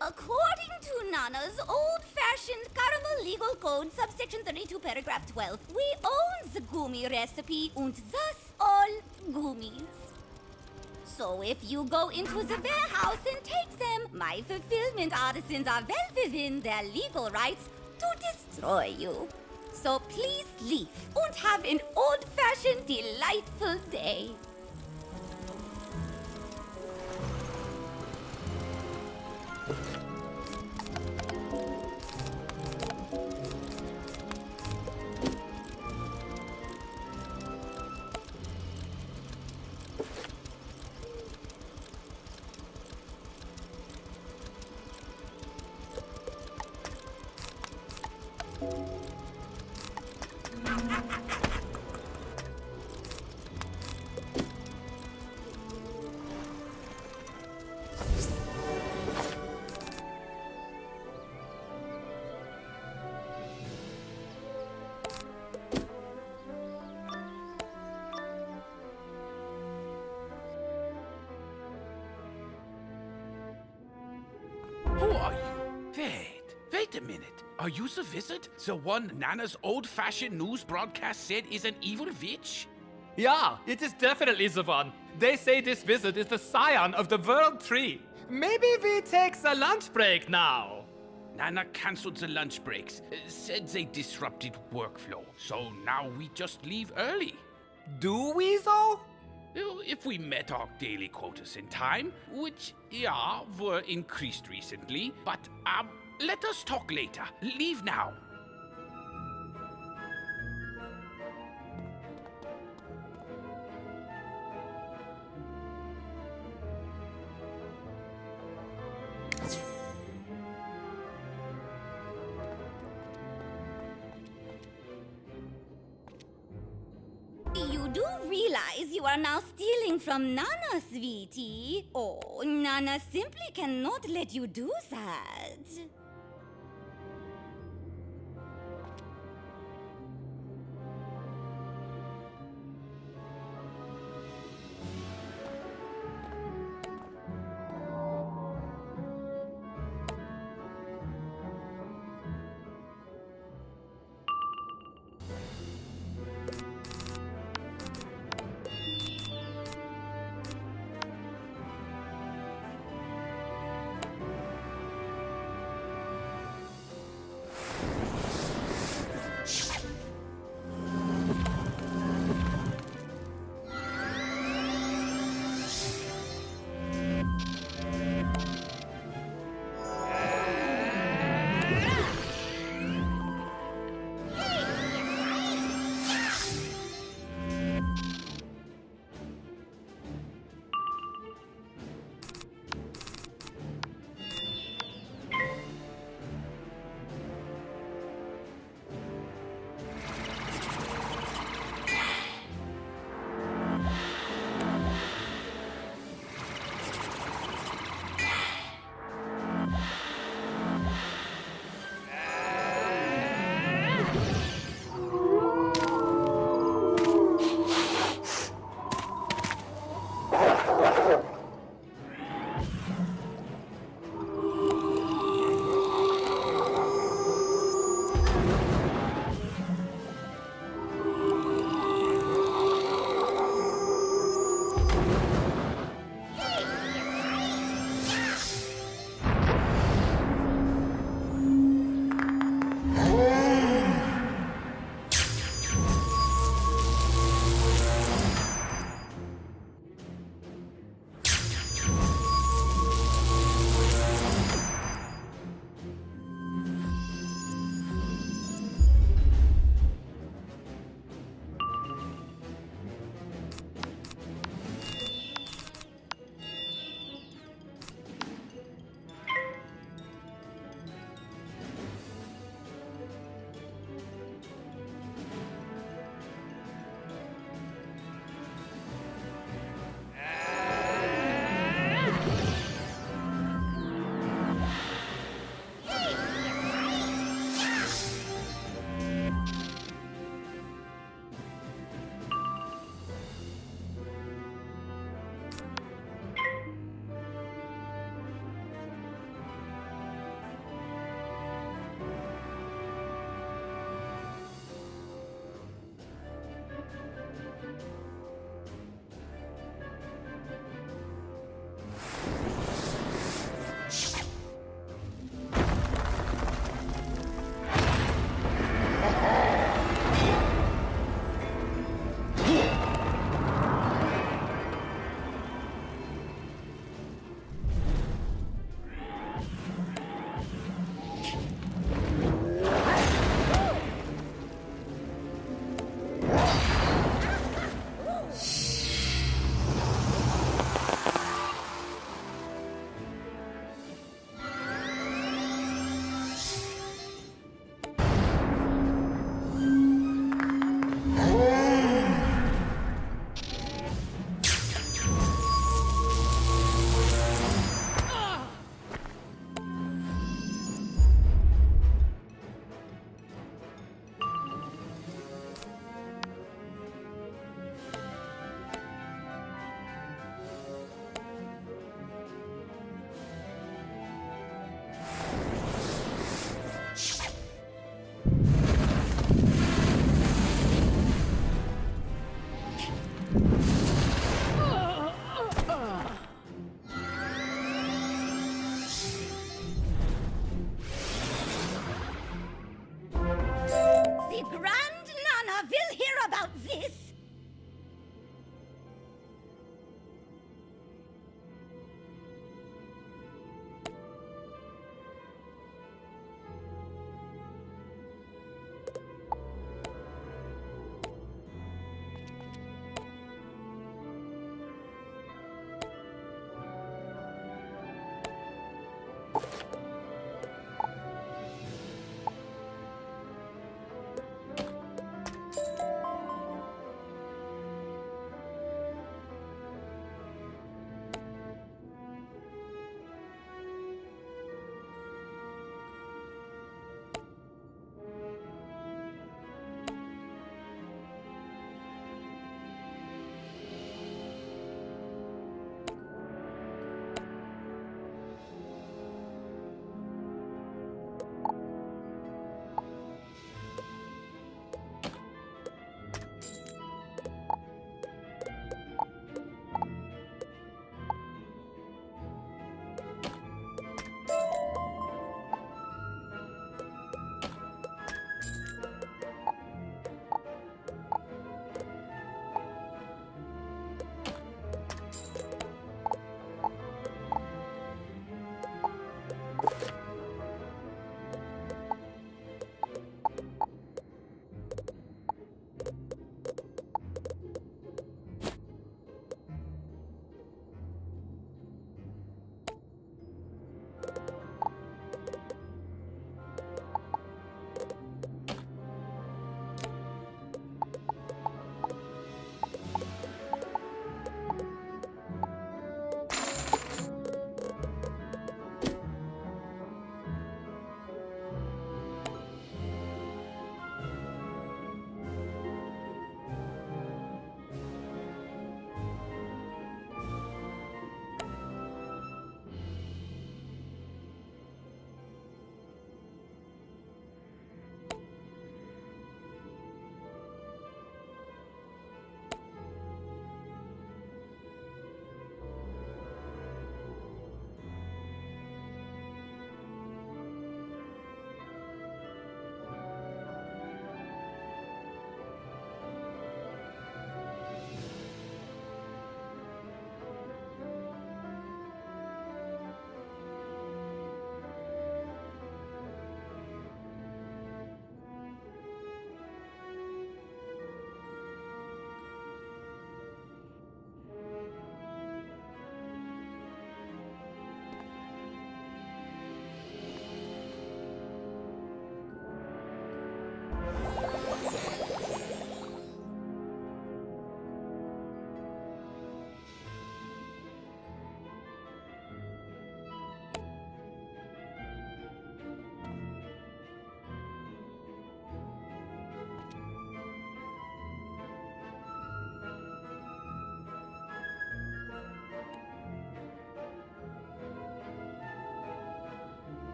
According to Nana's old-fashioned caramel legal code, subsection 32, paragraph 12, we own the gummy recipe and thus all gummies. So if you go into the warehouse and take them, my fulfillment artisans are well within their legal rights to destroy you. So please leave and have an old-fashioned delightful day. Who are you? Wait a minute. Are you the wizard? The one Nana's old-fashioned news broadcast said is an evil witch? Yeah, it is definitely the one. They say this wizard is the scion of the World Tree. Maybe we take the lunch break now. Nana cancelled the lunch breaks, said they disrupted workflow. So now we just leave early. Do we though? If we met our daily quotas in time, which, were increased recently, but, let us talk later. Leave now. You do realize you are now stealing from Nana, sweetie. Oh, Nana simply cannot let you do that.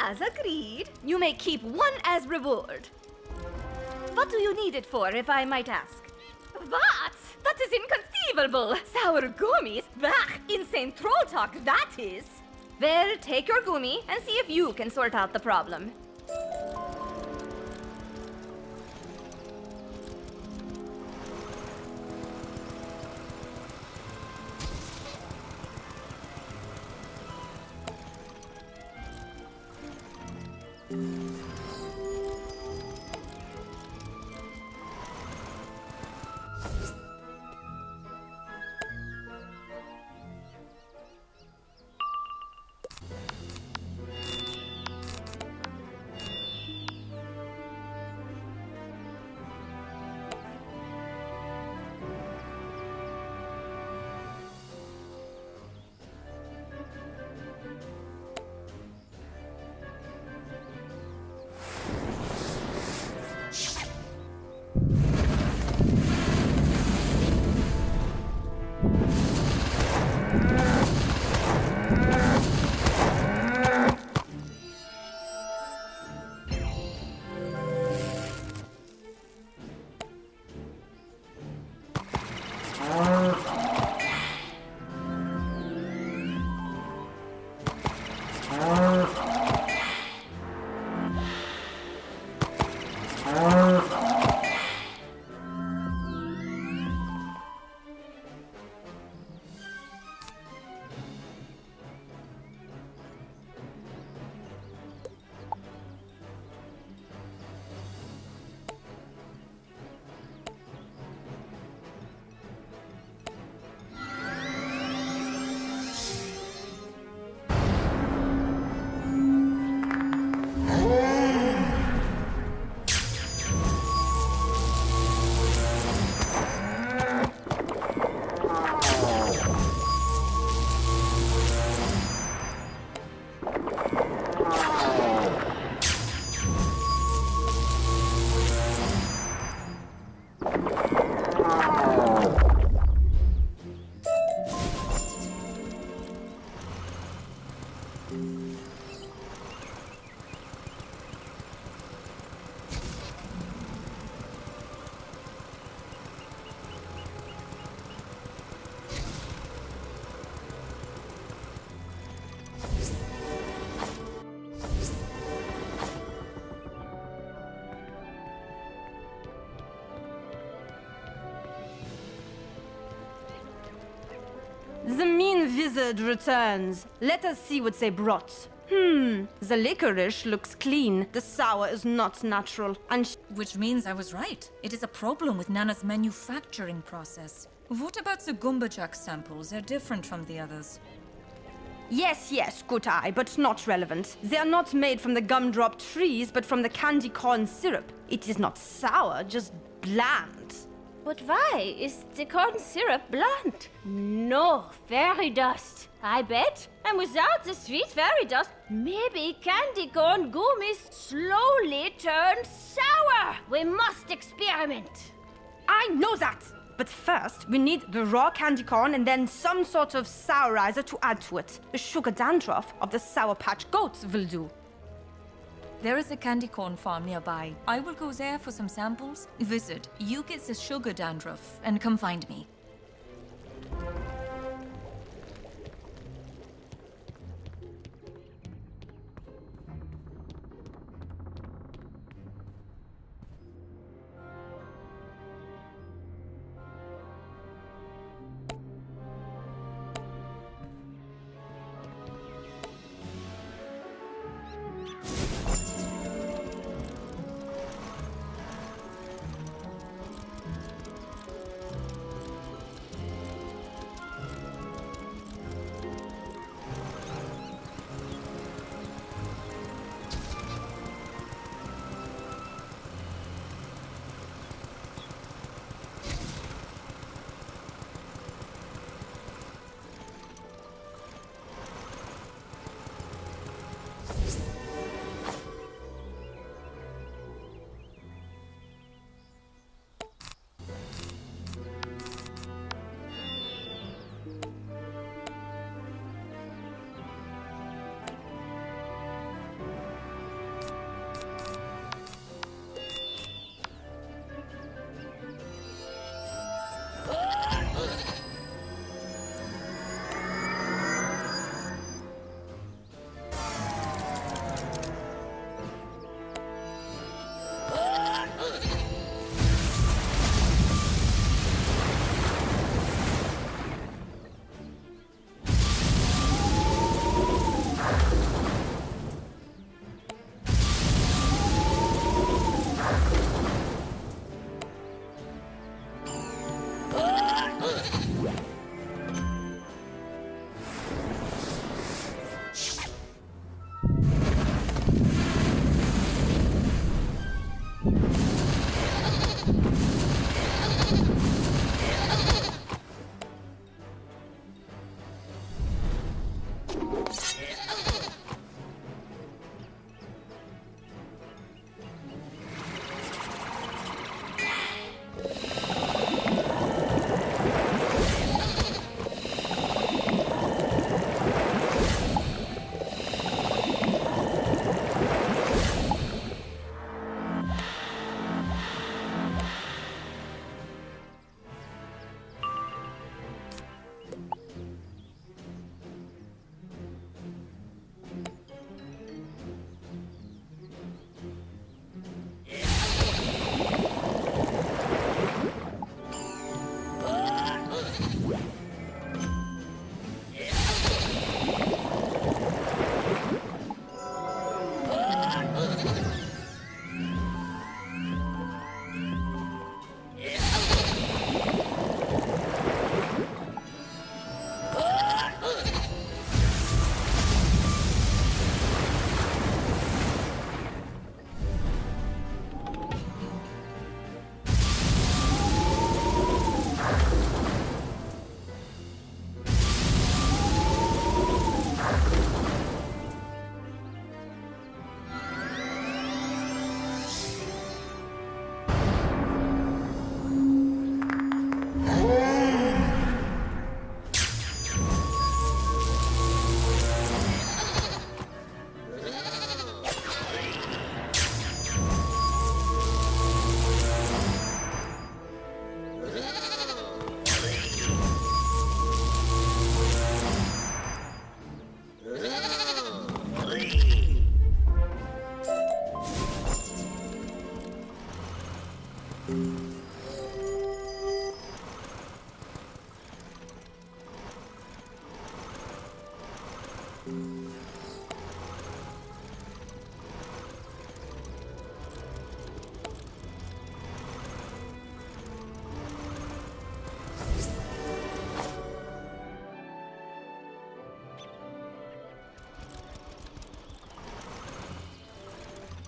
As agreed, you may keep one as reward. What do you need it for, if I might ask? What? That is inconceivable! Sour gummies? Bah! Insane troll talk, that is! Well, take your gummy and see if you can sort out the problem. The mean wizard returns. Let us see what they brought. The licorice looks clean. The sour is not natural. And which means I was right. It is a problem with Nana's manufacturing process. What about the Gumbajak samples? They're different from the others. Yes, good eye, but not relevant. They are not made from the gumdrop trees, but from the candy corn syrup. It is not sour, just bland. But why is the corn syrup bland? No, fairy dust, I bet. And without the sweet fairy dust, maybe candy corn gummies slowly turn sour. We must experiment. I know that! But first, we need the raw candy corn and then some sort of sourizer to add to it. The sugar dandruff of the Sour Patch Goats will do. There is a candy corn farm nearby. I will go there for some samples. Wizard, you get the sugar dandruff and come find me.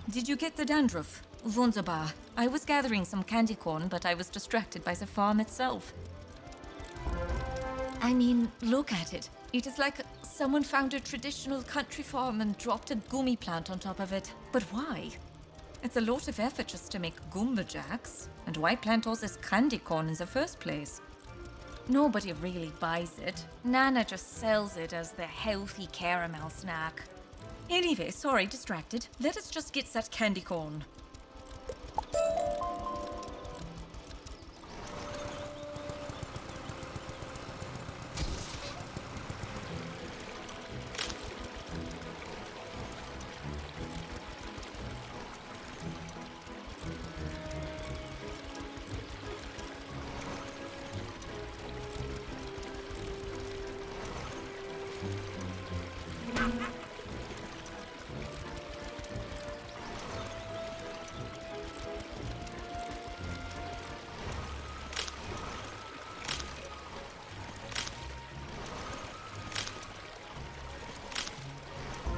Did you get the dandruff? Wunderbar. I was gathering some candy corn, but I was distracted by the farm itself. I mean, look at it. It is like someone found a traditional country farm and dropped a gummy plant on top of it. But why? It's a lot of effort just to make gumba-jacks. And why plant all this candy corn in the first place? Nobody really buys it. Nana just sells it as the healthy caramel snack. Anyway, sorry, distracted. Let us just get that candy corn.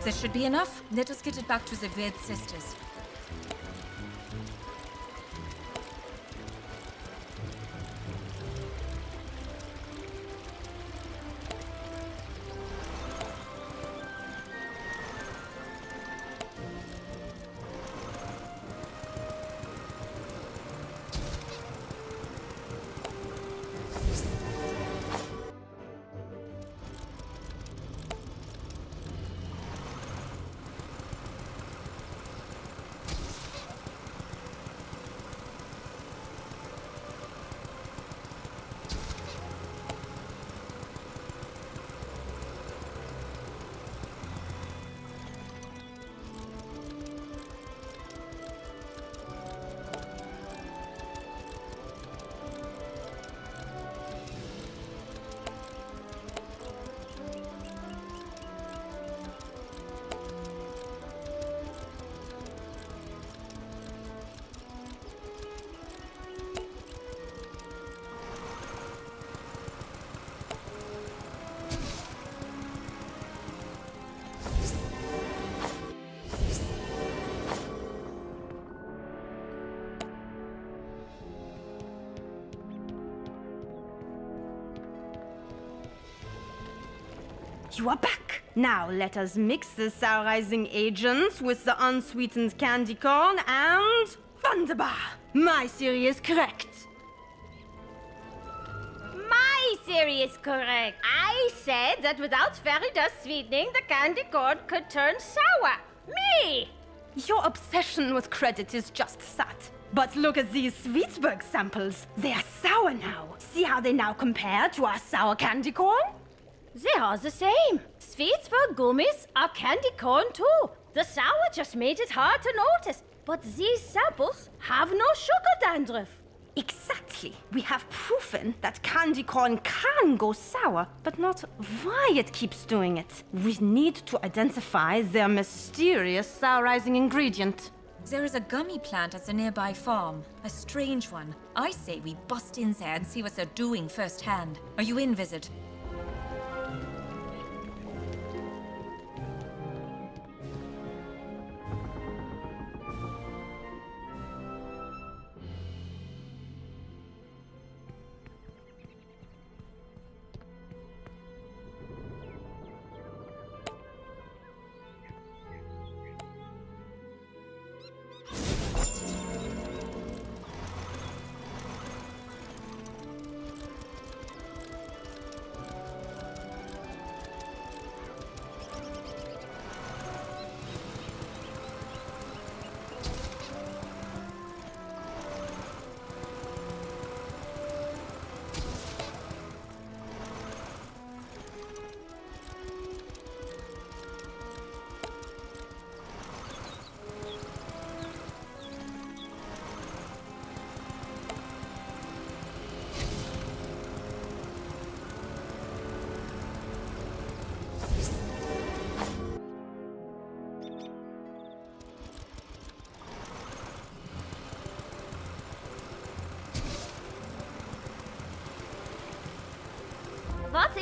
This should be enough. Let us get it back to the Weird Sisters. You are back! Now let us mix the sourizing agents with the unsweetened candy corn and... Wunderbar! My theory is correct. My theory is correct. I said that without fairy dust sweetening, the candy corn could turn sour. Me! Your obsession with credit is just that. But look at these Sweetsburg samples. They are sour now. See how they now compare to our sour candy corn? They are the same. Sweetsburg gummies are candy corn too. The sour just made it hard to notice. But these samples have no sugar dandruff. Exactly. We have proven that candy corn can go sour, but not why it keeps doing it. We need to identify their mysterious sourizing ingredient. There is a gummy plant at the nearby farm. A strange one. I say we bust in there and see what they're doing firsthand. Are you in, Wizard?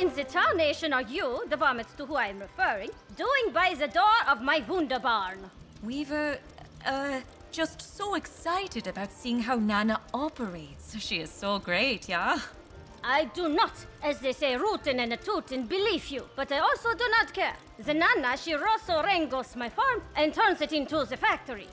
in the tarnation are you, the varmints to who I am referring, doing by the door of my Wunderbarn? We were, just so excited about seeing how Nana operates. She is so great, yeah? I do not, as they say, rootin' and a tootin', believe you, but I also do not care. The Nana, she rosso rengos my farm and turns it into the factory.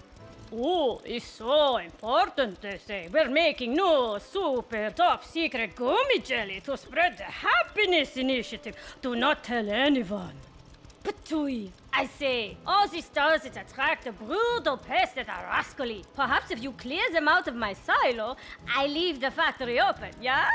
Oh, it's so important, they say. We're making new super top secret gummy jelly to spread the happiness initiative. Do not tell anyone. Patui, I say, all these stars that attract the brutal pests that are rascally. Perhaps if you clear them out of my silo, I leave the factory open, yeah?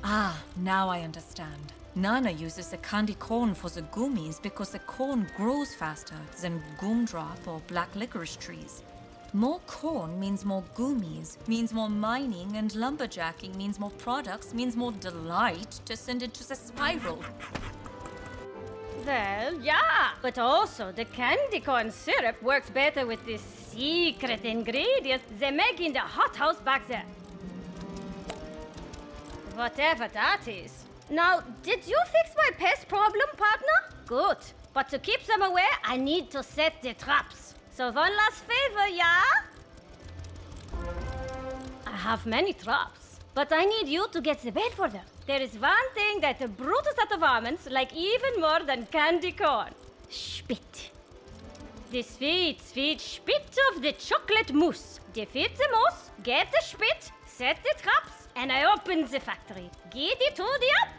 Ah, now I understand. Nana uses the candy corn for the gummies because the corn grows faster than gumdrop or black licorice trees. More corn means more gummies, means more mining, and lumberjacking means more products, means more delight to send into the spiral. Well, yeah, but also the candy corn syrup works better with this secret ingredient they make in the hothouse back there. Whatever that is. Now, did you fix my pest problem, partner? Good. But to keep them away, I need to set the traps. So one last favor, yeah? I have many traps, but I need you to get the bait for them. There is one thing that the Brutus at the Varmints like even more than candy corn. Spit. The sweet, sweet spit of the chocolate mousse. Defeat the mouse, get the spit, set the traps, and I open the factory. Giddy to the up!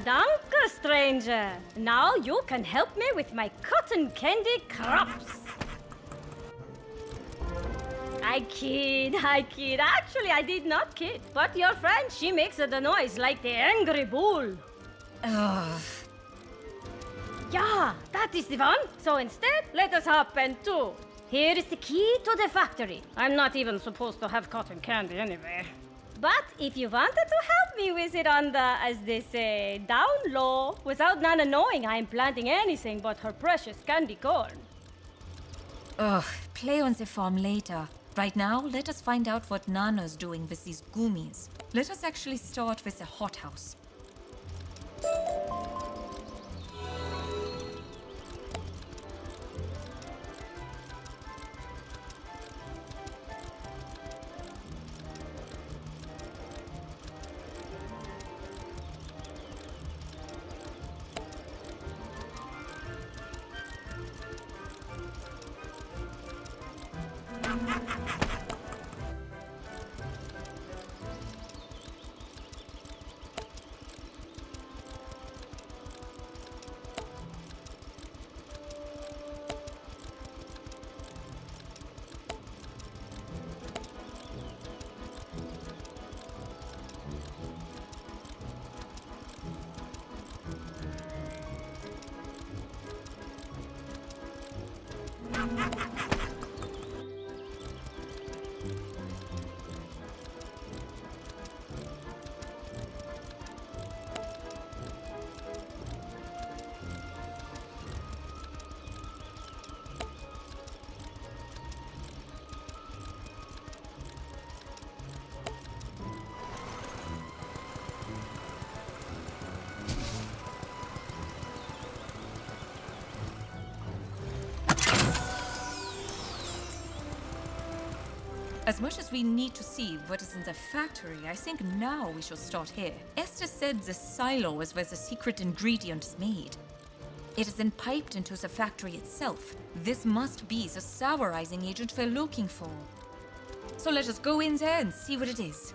Danke, stranger. Now you can help me with my cotton candy crops. I kid. Actually, I did not kid. But your friend, she makes the noise like the angry bull. Ugh. Yeah, that is the one. So instead, let us hop into. Here is the key to the factory. I'm not even supposed to have cotton candy anyway. But if you wanted to help me with it on the, as they say, down low, without Nana knowing I'm planting anything but her precious candy corn. Ugh, play on the farm later. Right now, let us find out what Nana's doing with these gummies. Let us actually start with the hothouse. As much as we need to see what is in the factory, I think now we should start here. Esther said the silo is where the secret ingredient is made. It is then piped into the factory itself. This must be the sourizing agent we're looking for. So let us go in there and see what it is.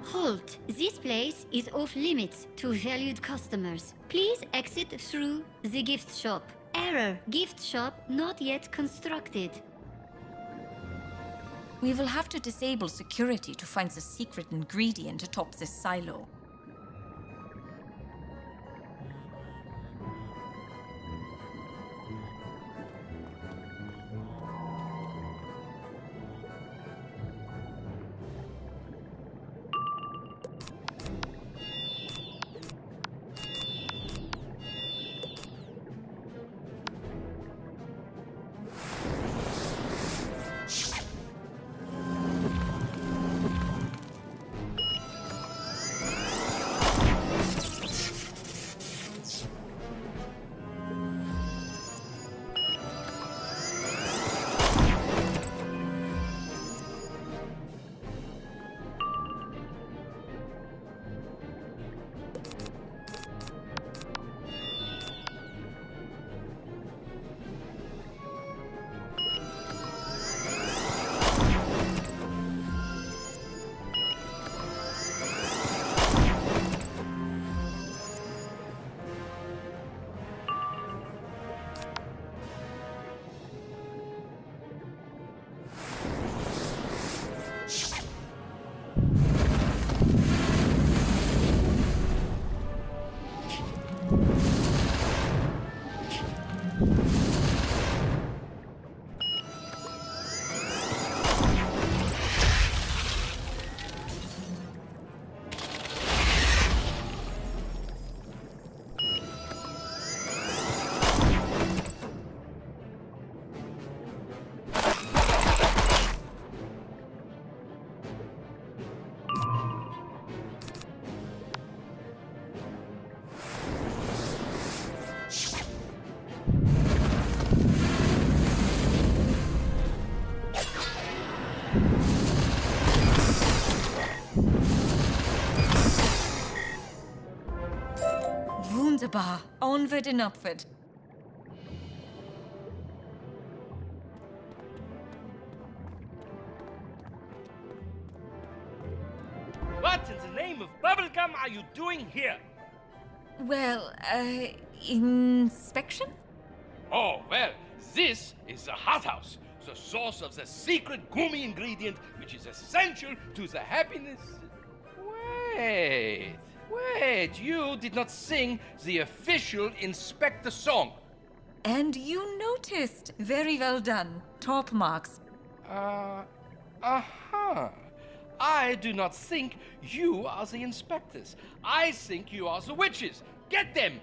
Halt! This place is off limits to valued customers. Please exit through the gift shop. Error. Gift shop not yet constructed. We will have to disable security to find the secret ingredient atop this silo. Wunderbar. Onward and upward. What in the name of bubblegum are you doing here? Well, inspection? Oh, well, this is the hothouse, the source of the secret gummy ingredient which is essential to the happiness. Wait, you did not sing the official Inspector song. And you noticed. Very well done. Top marks. I do not think you are the inspectors. I think you are the witches. Get them!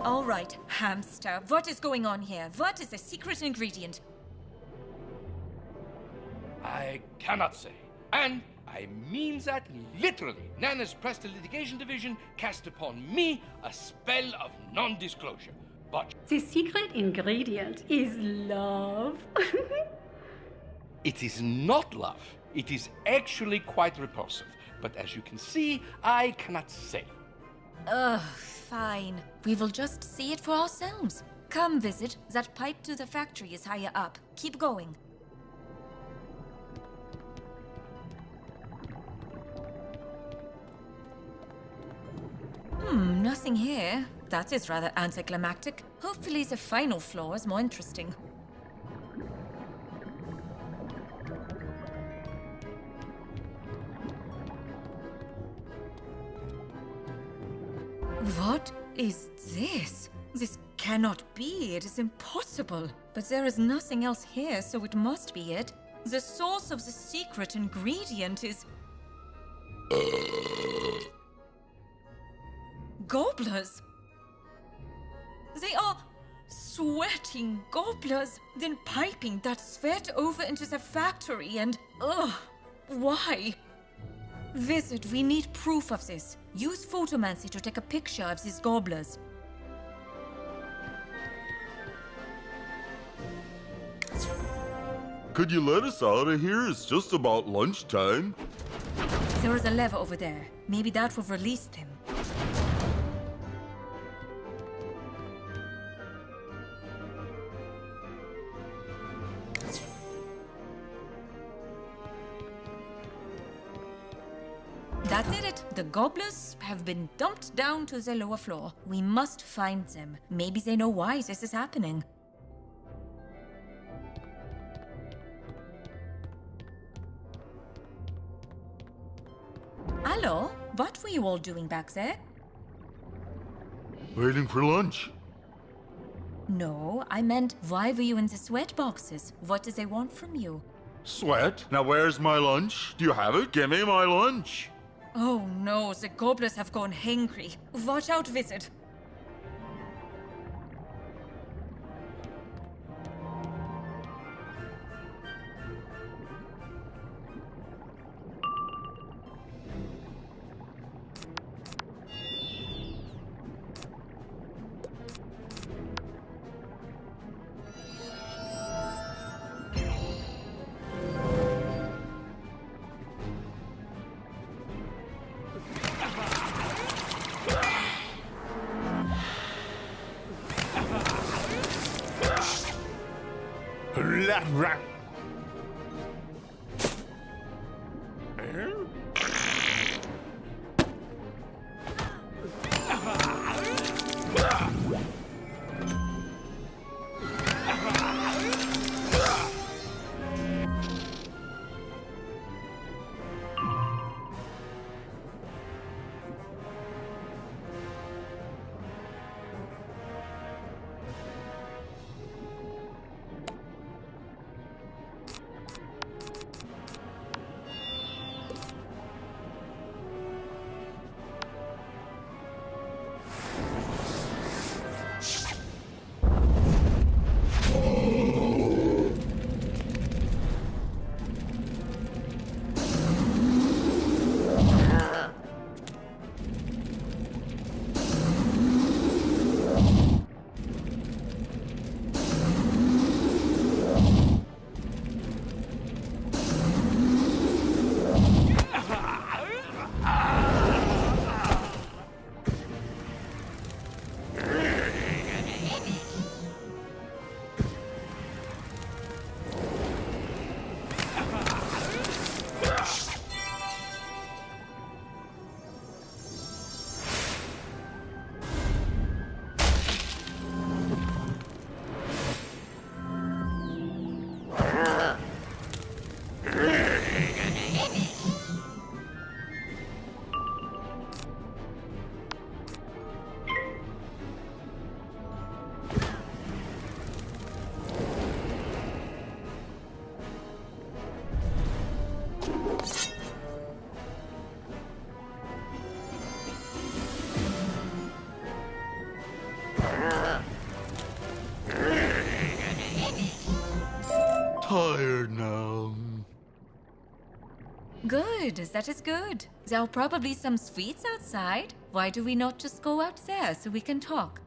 All right, hamster, what is going on here? What is the secret ingredient? I cannot say. And I mean that literally. Nana's Prestidigitation Division cast upon me a spell of non-disclosure. But The secret ingredient is love. it is not love. It is actually quite repulsive. But as you can see, I cannot say. Ugh, fine. We will just see it for ourselves. Come, Visit. That pipe to the factory is higher up. Keep going. Nothing here. That is rather anticlimactic. Hopefully the final floor is more interesting. What is this? This cannot be. It is impossible. But there is nothing else here, so it must be it. The source of the secret ingredient is... Gobblers! They are sweating gobblers, then piping that sweat over into the factory and... Ugh! Why? Wizard, we need proof of this. Use photomancy to take a picture of these gobblers. Could you let us out of here? It's just about lunchtime. There is a lever over there. Maybe that will release them. That did it. The gobblers have been dumped down to the lower floor. We must find them. Maybe they know why this is happening. Hello? What were you all doing back there? Waiting for lunch. No, I meant, why were you in the sweat boxes? What do they want from you? Sweat? Now where's my lunch? Do you have it? Give me my lunch. Oh no, the gobblers have gone hangry. Watch out, Wizard. tired now. Good, that is good. There are probably some sweets outside. Why do we not just go out there so we can talk?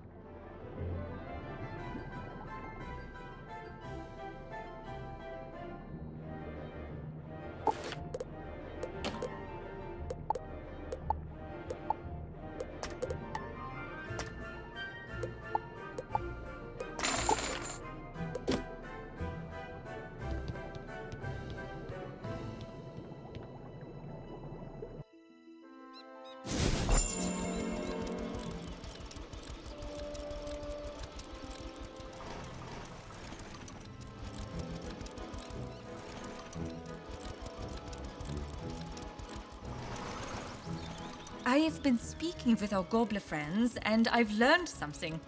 I have been speaking with our gobbler friends, and I've learned something.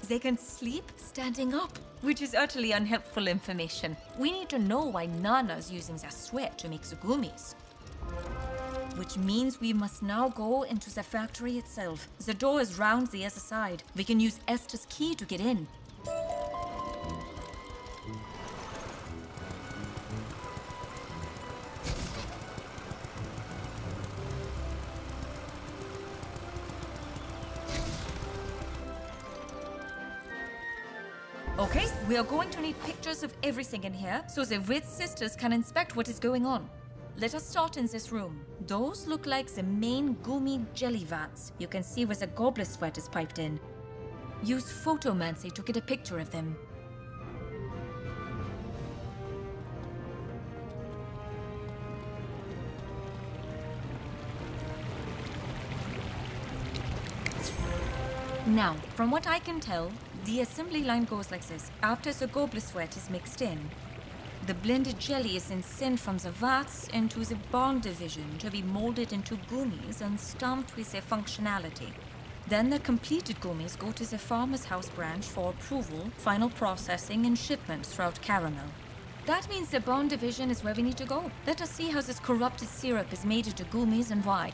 They can sleep standing up, which is utterly unhelpful information. We need to know why Nana's using their sweat to make the gummies. Which means we must now go into the factory itself. The door is round the other side. We can use Esther's key to get in. Okay, we are going to need pictures of everything in here so the Witch sisters can inspect what is going on. Let us start in this room. Those look like the main gummy jelly vats. You can see where the gobbler sweat is piped in. Use photomancy to get a picture of them. Now, from what I can tell, the assembly line goes like this. After the gobbler sweat is mixed in, the blended jelly is then sent from the vats into the barn division to be molded into gummies and stamped with their functionality. Then the completed gummies go to the farmer's house branch for approval, final processing, and shipment throughout Karamelle. That means the barn division is where we need to go. Let us see how this corrupted syrup is made into gummies and why.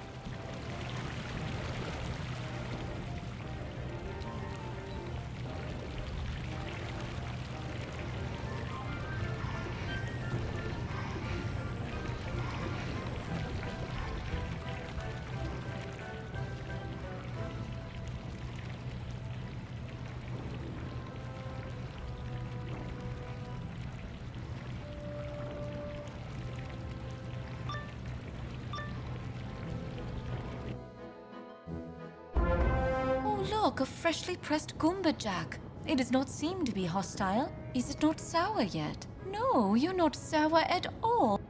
Look, a freshly pressed Goomba Jack. It does not seem to be hostile. Is it not sour yet? No, you're not sour at all.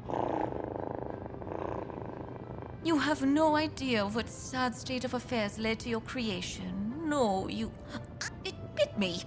You have no idea what sad state of affairs led to your creation. No, you... It bit me.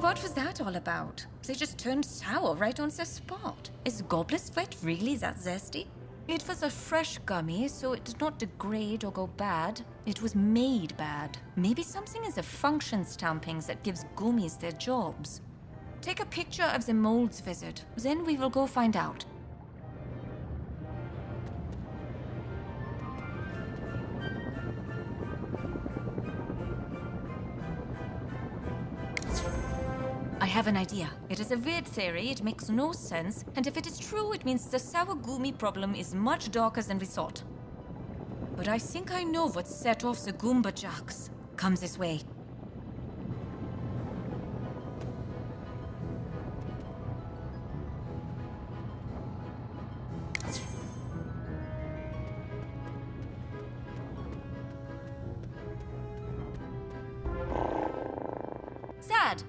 What was that all about? They just turned sour right on the spot. Is Goblisvet really that zesty? It was a fresh gummy, so it did not degrade or go bad. It was made bad. Maybe something in the function stampings that gives gummies their jobs. Take a picture of the molds, Wizard. Then we will go find out. I have an idea. It is a weird theory, it makes no sense, and if it is true, it means the sour gumi problem is much darker than we thought. But I think I know what set off the Goomba Jacks. Come this way. Sad.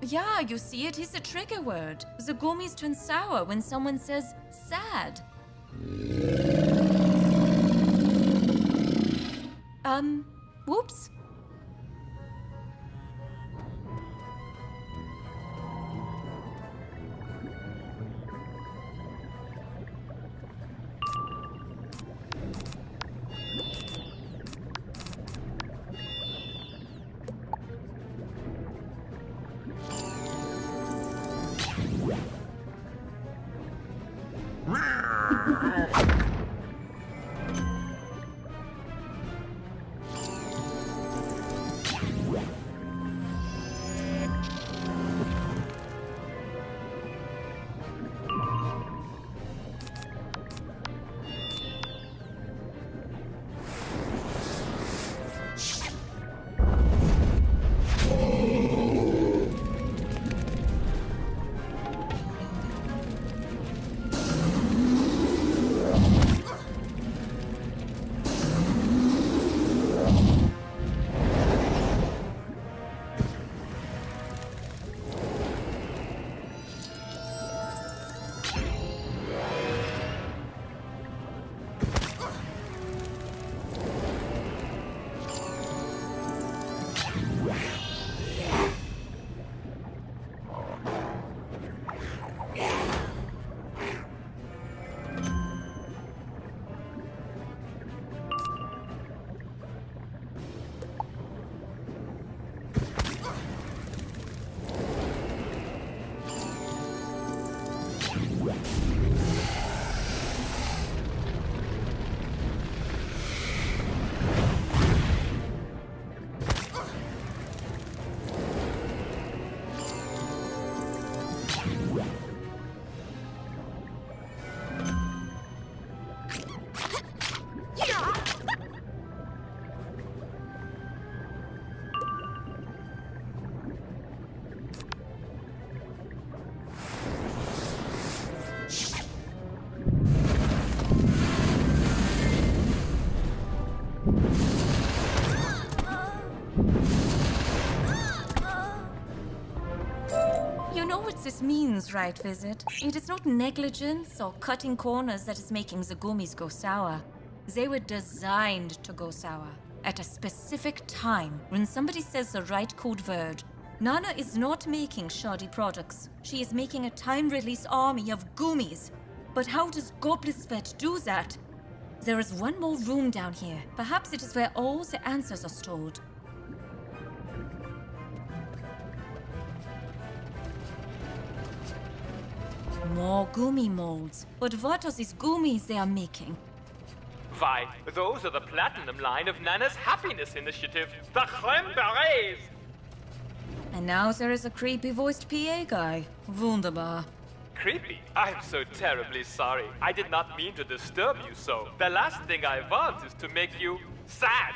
Yeah, you see, it is a trigger word. The gummies turn sour when someone says sad. Whoops. You know what this means, right, Wizard? It is not negligence or cutting corners that is making the gummies go sour. They were designed to go sour at a specific time when somebody says the right code word. Nana is not making shoddy products. She is making a time-release army of gummies. But how does Goblisvet do that? There is one more room down here. Perhaps it is where all the answers are stored. More gummy molds. But what are these gummies they are making? Why, those are the platinum line of Nana's Happiness Initiative, the Creme Berets! And now there is a creepy-voiced PA guy. Wunderbar. Creepy? I'm so terribly sorry. I did not mean to disturb you so. The last thing I want is to make you sad.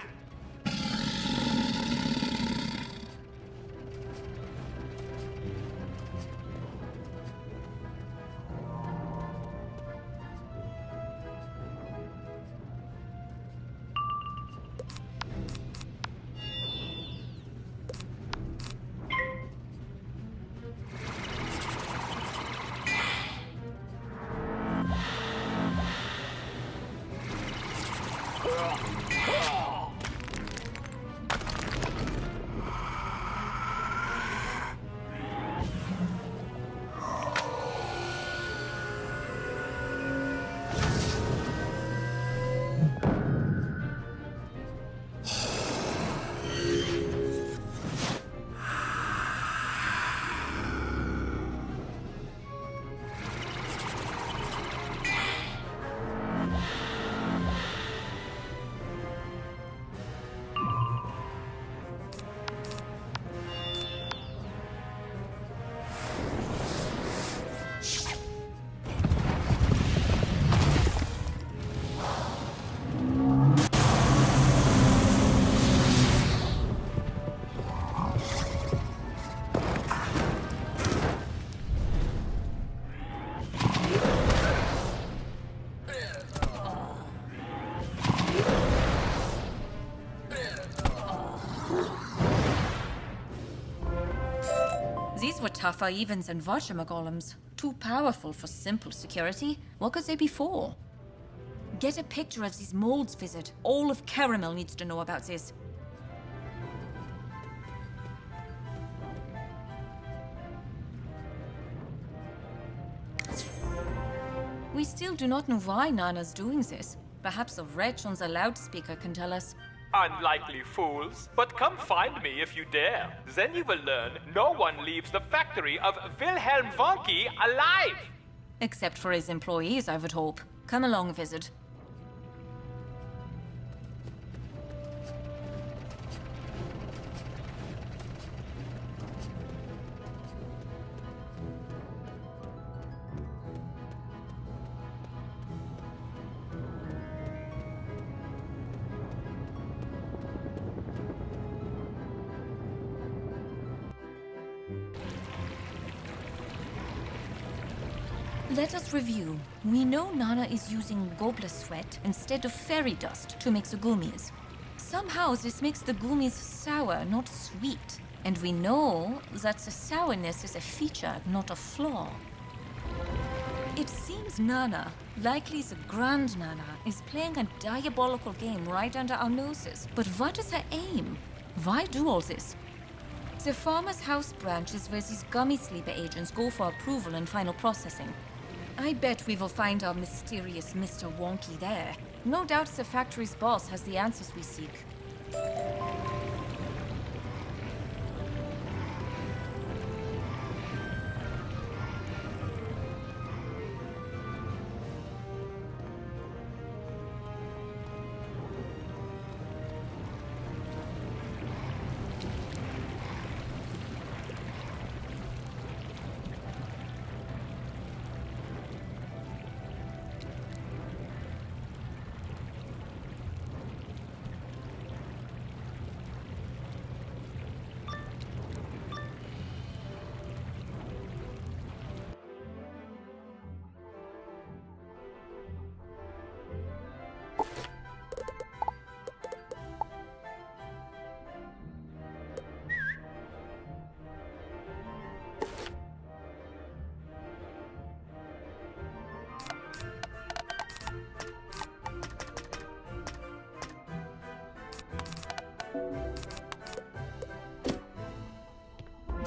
tougher even than whatchamagolems. Too powerful for simple security. What could they be for? Get a picture of these molds, Wizard. All of Karamelle needs to know about this. We still do not know why Nana's doing this. Perhaps a wretch on the loudspeaker can tell us. Unlikely fools, but come find me if you dare. Then you will learn no one leaves the factory of Wilhelm Wonky alive! Except for his employees, I would hope. Come along, Wizard. Let us review. We know Nana is using gobbler sweat instead of fairy dust to make the gummies. Somehow this makes the gummies sour, not sweet. And we know that the sourness is a feature, not a flaw. It seems Nana, likely the Grand Nana, is playing a diabolical game right under our noses. But what is her aim? Why do all this? The Farmer's House branch is where these gummy sleeper agents go for approval and final processing. I bet we will find our mysterious Mr. Wonky there. No doubt the factory's boss has the answers we seek.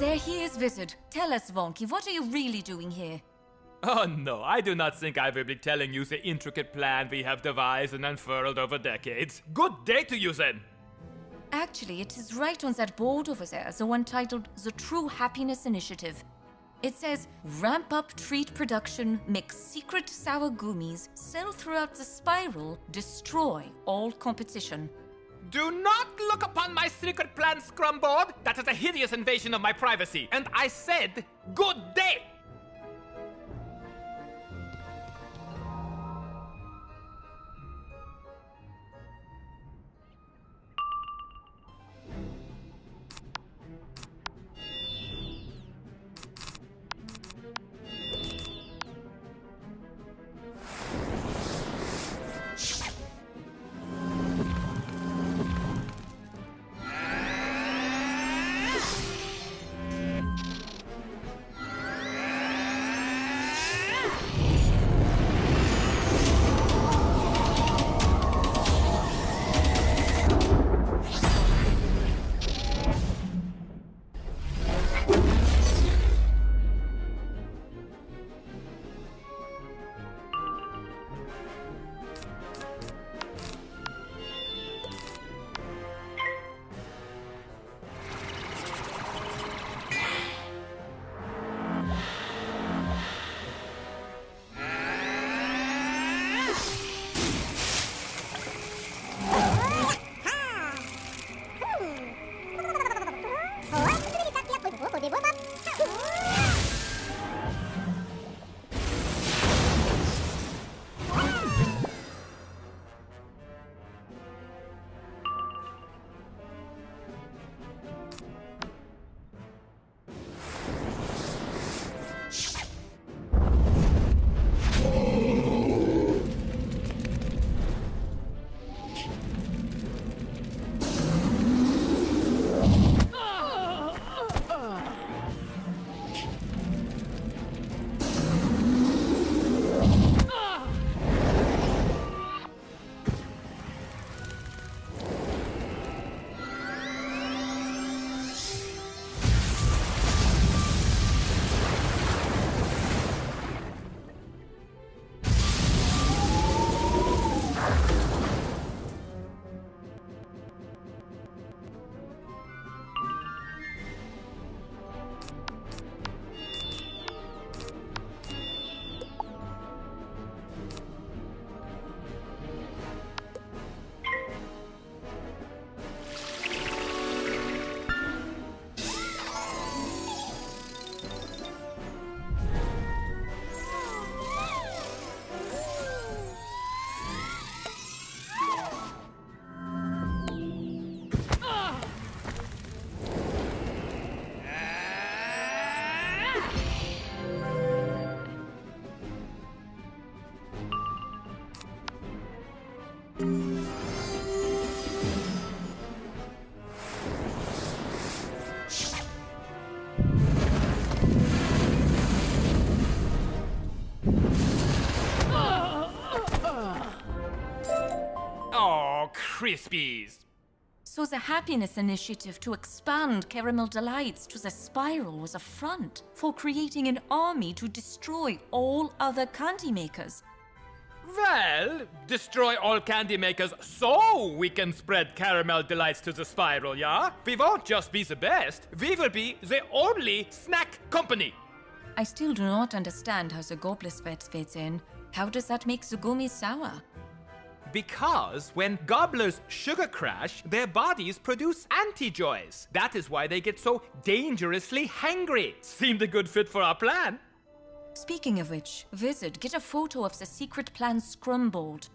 There he is, Wizard. Tell us, Wonky, what are you really doing here? Oh no, I do not think I will be telling you the intricate plan we have devised and unfurled over decades. Good day to you then! Actually, it is right on that board over there, the one titled The True Happiness Initiative. It says, ramp up treat production, make secret sour gummies, sell throughout the spiral, destroy all competition. Do not look upon my secret plan scrum board! That is a hideous invasion of my privacy, and I said, good day! Oh, Crispies! So the Happiness Initiative to expand Caramel Delights to the Spiral was a front for creating an army to destroy all other candy makers. Well, destroy all candy makers so we can spread Caramel Delights to the Spiral, yeah? We won't just be the best, we will be the only snack company! I still do not understand how the Gobblesvets fits in. How does that make the gummies sour? Because when gobblers sugar crash, their bodies produce anti-joys. That is why they get so dangerously hangry. Seemed a good fit for our plan. Speaking of which, Wizard, get a photo of the secret plan scrum board.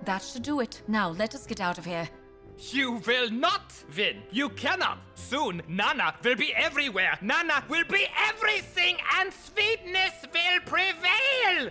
That should do it. Now, let us get out of here. You will not win. You cannot. Soon, Nana will be everywhere. Nana will be everything, and sweetness will prevail.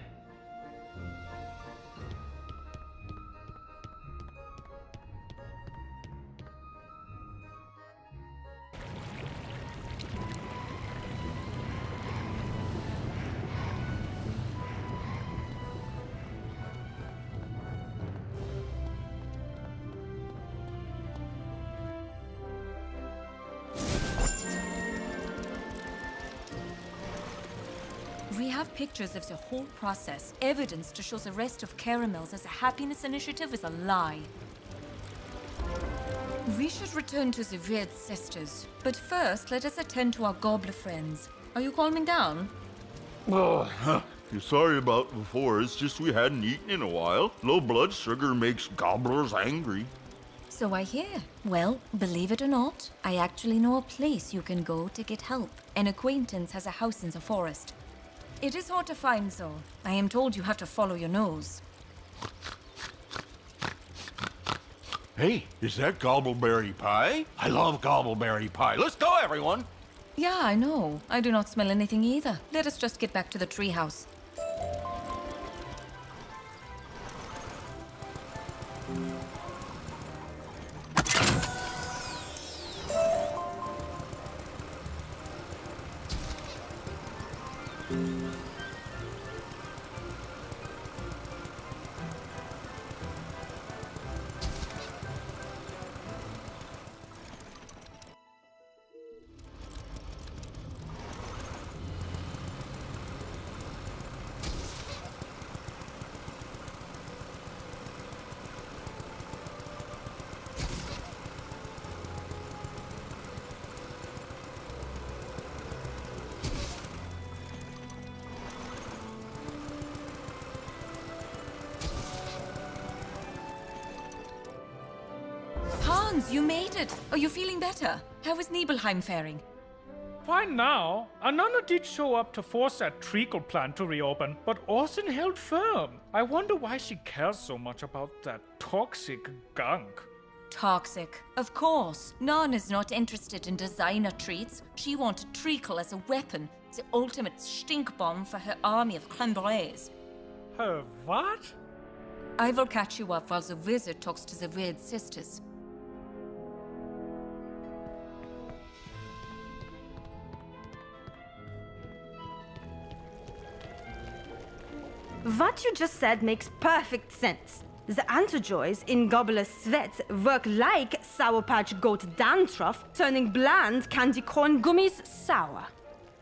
We have pictures of the whole process, evidence to show the rest of Caramel's as a Happiness Initiative is a lie. We should return to the Weird Sisters, but first let us attend to our gobbler friends. Are you calming down? Oh, sorry about before, it's just we hadn't eaten in a while. Low blood sugar makes gobblers angry. So I hear. Well, believe it or not, I actually know a place you can go to get help. An acquaintance has a house in the forest. It is hard to find, though. I am told you have to follow your nose. Hey, is that gobbleberry pie? I love gobbleberry pie. Let's go, everyone! Yeah, I know. I do not smell anything either. Let us just get back to the treehouse. Hans, you made it! Are you feeling better? How is Nibelheim faring? Fine now. Anana did show up to force that treacle plant to reopen, but Orson held firm. I wonder why she cares so much about that toxic gunk. Toxic. Of course. Nan is not interested in designer treats. She wanted treacle as a weapon, the ultimate stink bomb for her army of Clambrays. Her what? I will catch you up while the wizard talks to the Weird Sisters. What you just said makes perfect sense. The antijoys in Gobbler Svet work like Sour Patch Goat Dandruff, turning bland candy corn gummies sour.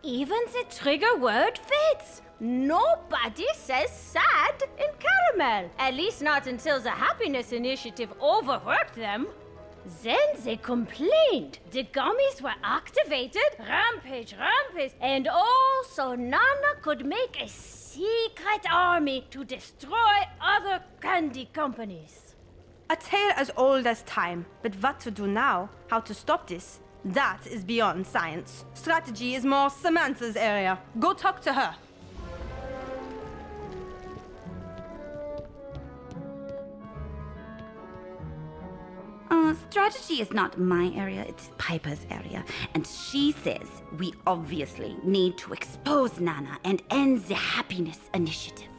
Even the trigger word fits. Nobody says sad in Caramel. At least not until the Happiness Initiative overworked them. Then they complained. The gummies were activated. Rampage, rampage. And also Nana could make a secret army to destroy other candy companies. A tale as old as time, but what to do now? How to stop this? That is beyond science. Strategy is more Samantha's area. Go talk to her. strategy is not my area, it's Piper's area. And she says we obviously need to expose Nana and end the Happiness Initiative.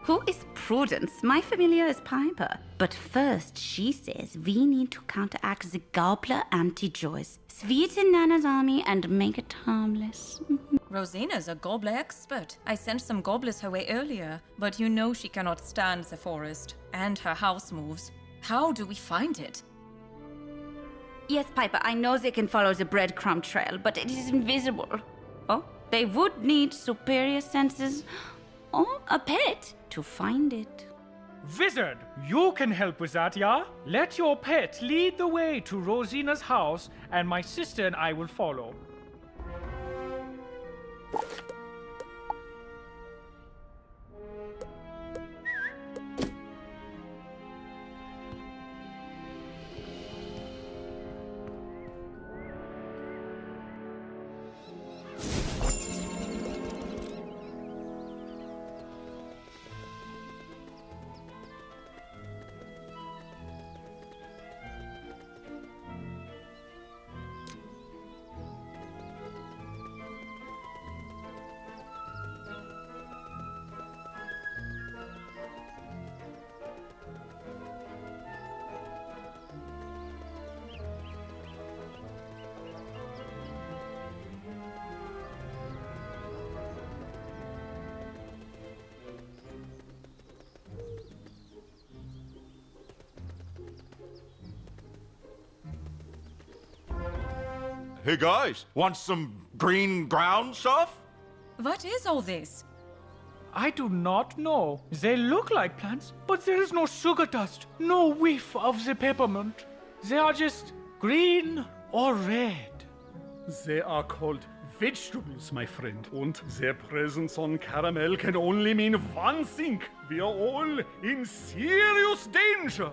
Who is Prudence? My familiar is Piper. But first, she says we need to counteract the Gobbler anti-joys, sweeten Nana's army, and make it harmless. Rosina's a gobbler expert. I sent some gobblers her way earlier, but you know she cannot stand the forest. And her house moves. How do we find it? Yes, Piper, I know they can follow the breadcrumb trail, but it is invisible. Oh, they would need superior senses or a pet to find it. Wizard, you can help with that, yeah? Let your pet lead the way to Rosina's house, and my sister and I will follow. Hey guys, want some green ground stuff? What is all this? I do not know. They look like plants, but there is no sugar dust, no whiff of the peppermint. They are just green or red. They are called vegetables, my friend. And their presence on Karamelle can only mean one thing. We are all in serious danger.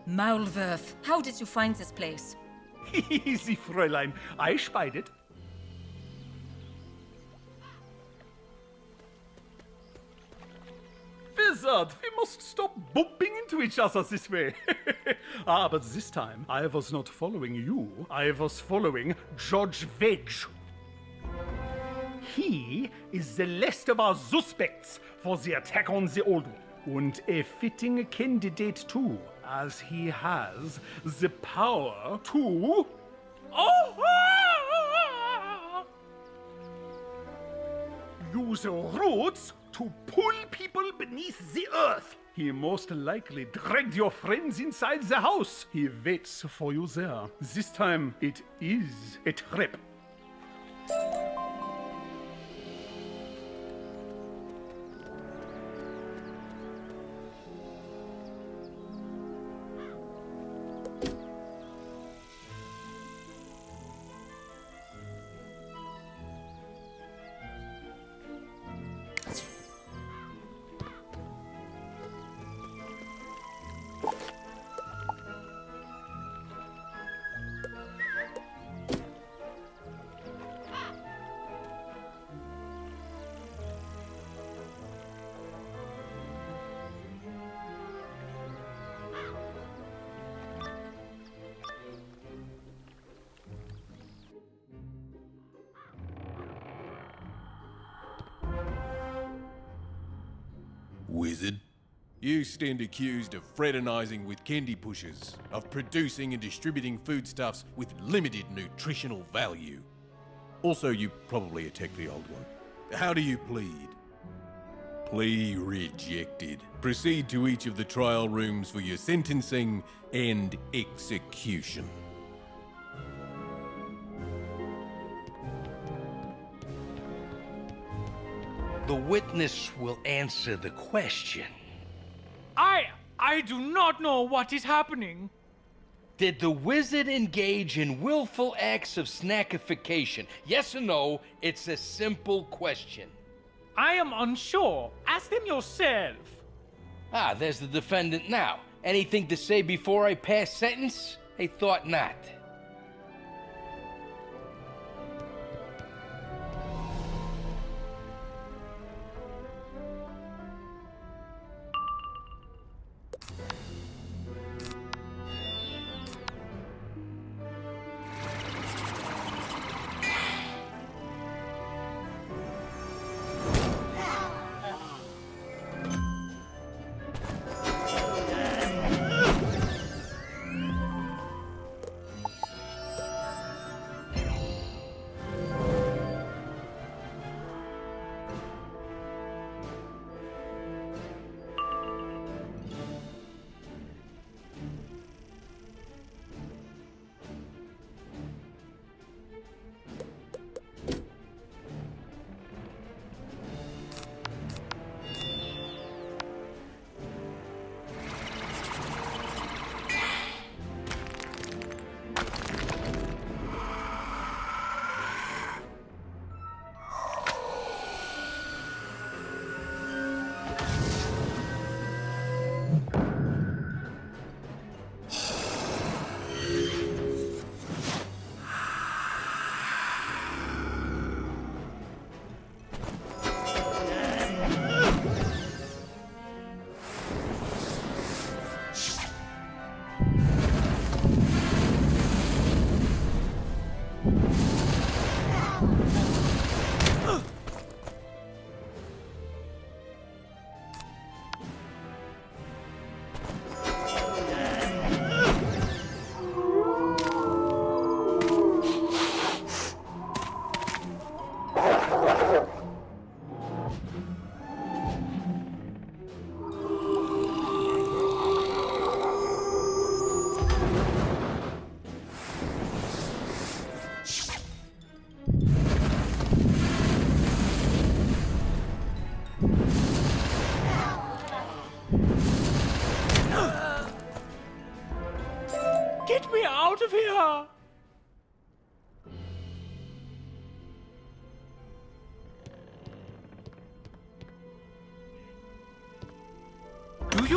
Maulwurf, how did you find this place? Easy, Fräulein. I spied it. Wizard, we must stop bumping into each other this way. But this time, I was not following you. I was following Judge Veg. He is the least of our suspects for the attack on the Old One. And a fitting candidate too, as he has the power to... use roots to pull people beneath the earth. He most likely dragged your friends inside the house. He waits for you there. This time, it is a trap. Wizard, you stand accused of fraternizing with candy pushers, of producing and distributing foodstuffs with limited nutritional value. Also, you probably attacked the Old One. How do you plead? Plea rejected. Proceed to each of the trial rooms for your sentencing and execution. The witness will answer the question. I do not know what is happening. Did the wizard engage in willful acts of snackification? Yes or no? It's a simple question. I am unsure. Ask them yourself. Ah, there's the defendant now. Anything to say before I pass sentence? I thought not.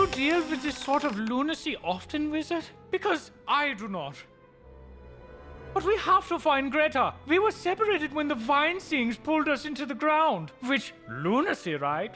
you deal with this sort of lunacy often, Wizard? Because I do not. But we have to find Greta. We were separated when the vine things pulled us into the ground. Which, lunacy, right?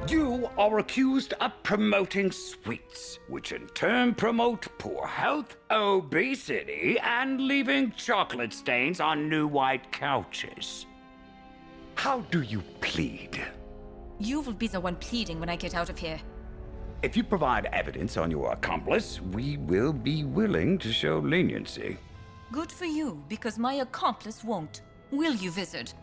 You are accused of promoting sweets, which in turn promote poor health, obesity, and leaving chocolate stains on new white couches. How do you plead? You will be the one pleading when I get out of here. If you provide evidence on your accomplice, we will be willing to show leniency. Good for you, because my accomplice won't. Will you, Wizard?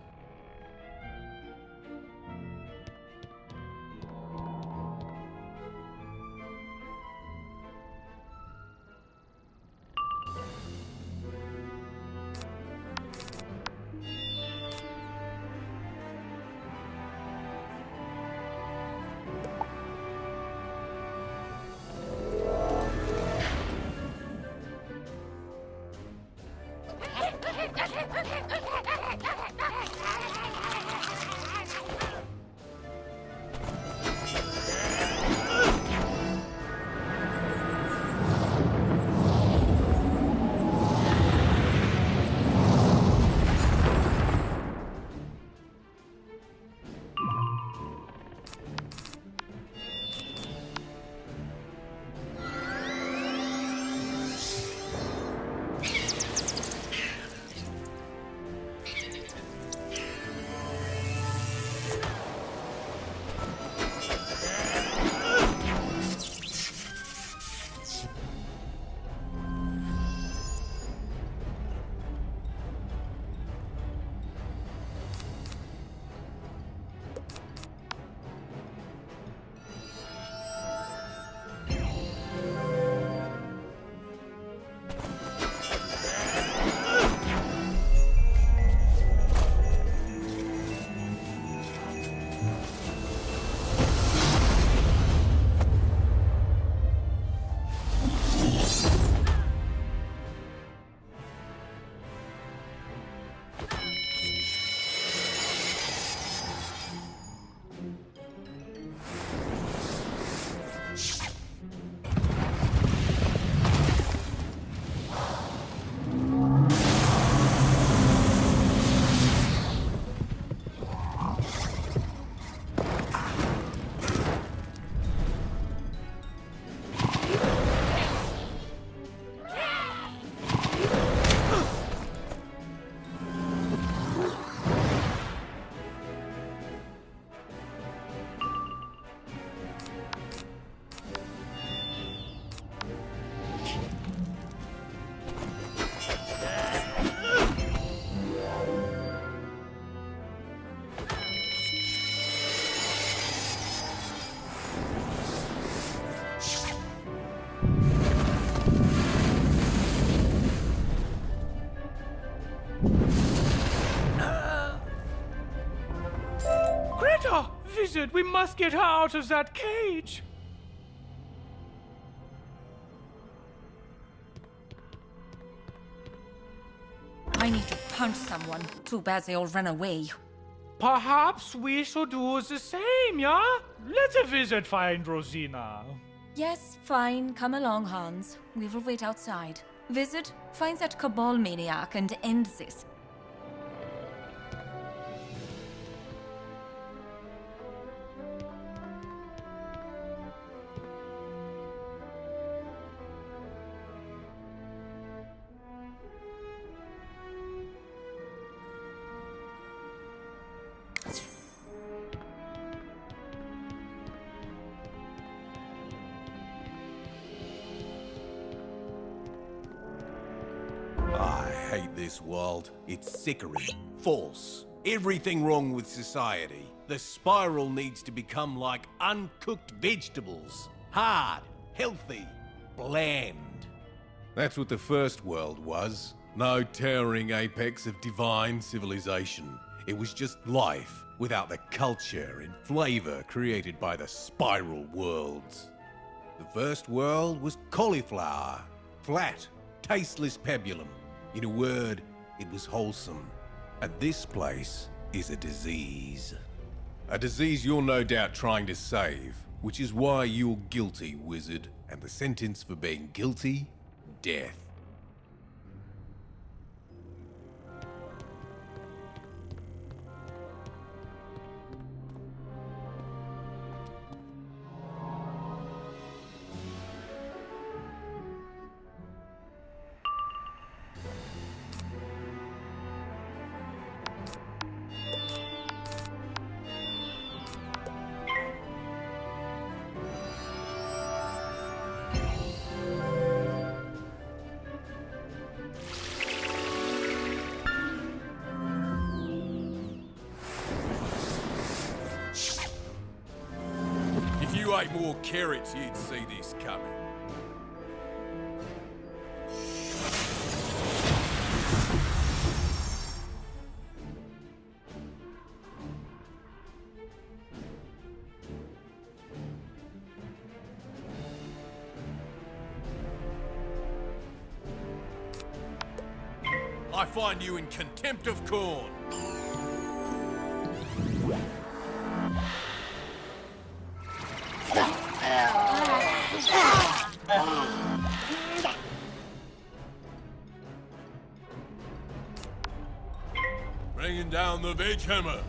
Wizard, we must get her out of that cage! I need to punch someone. Too bad they all ran away. Perhaps we should do the same, yeah? Let the wizard find Rosina. Yes, fine. Come along, Hans. We will wait outside. Wizard, find that Cabal maniac and end this. I hate this world. It's sickering, false, everything wrong with society. The spiral needs to become like uncooked vegetables. Hard, healthy, bland. That's what the first world was. No towering apex of divine civilization. It was just life without the culture and flavor created by the spiral worlds. The first world was cauliflower. Flat, tasteless pabulum. In a word, it was wholesome. And this place is a disease. A disease you're no doubt trying to save, which is why you're guilty, wizard. And the sentence for being guilty? Death. If you ate more carrots, you'd see this coming. I find you in contempt of corn. Bringing down the veg hammer.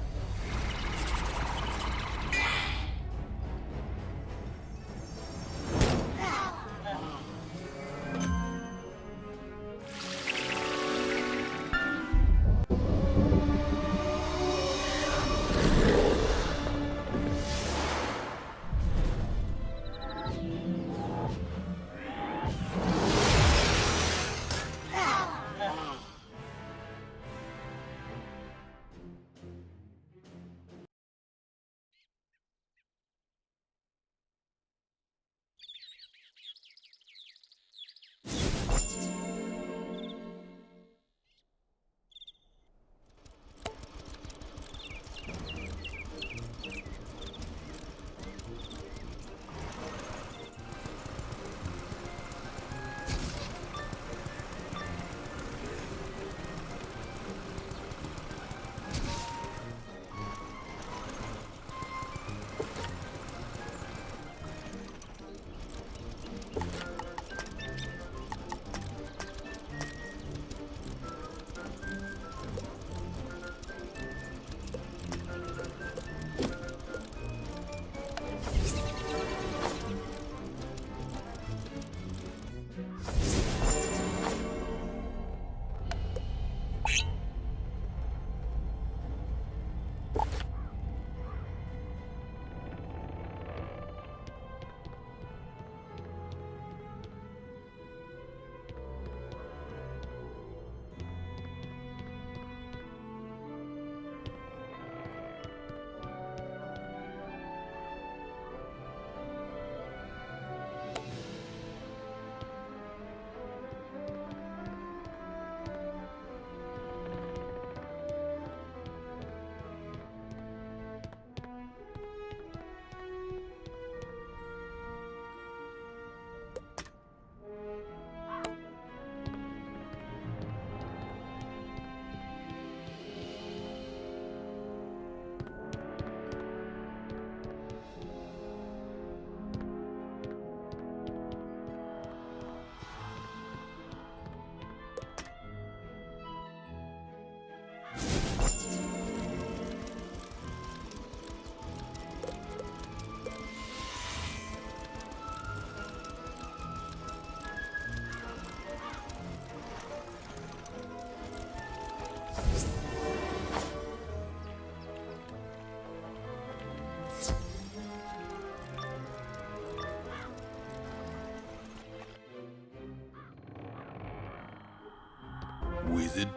Wizard.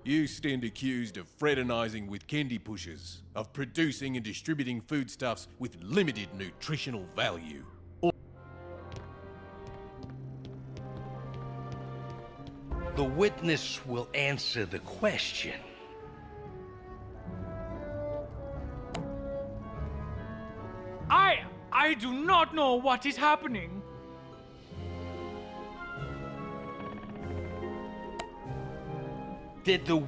You stand accused of fraternizing with candy pushers, of producing and distributing foodstuffs with limited nutritional value. The witness will answer the question. I I do not know what is happening. Did the...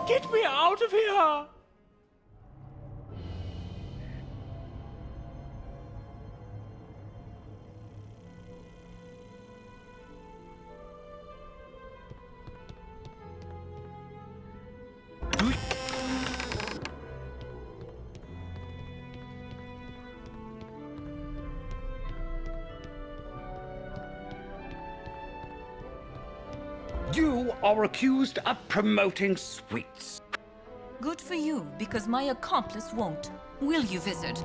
Get me out of here! You are accused of promoting sweets. Good for you, because my accomplice won't. Will you, Wizard?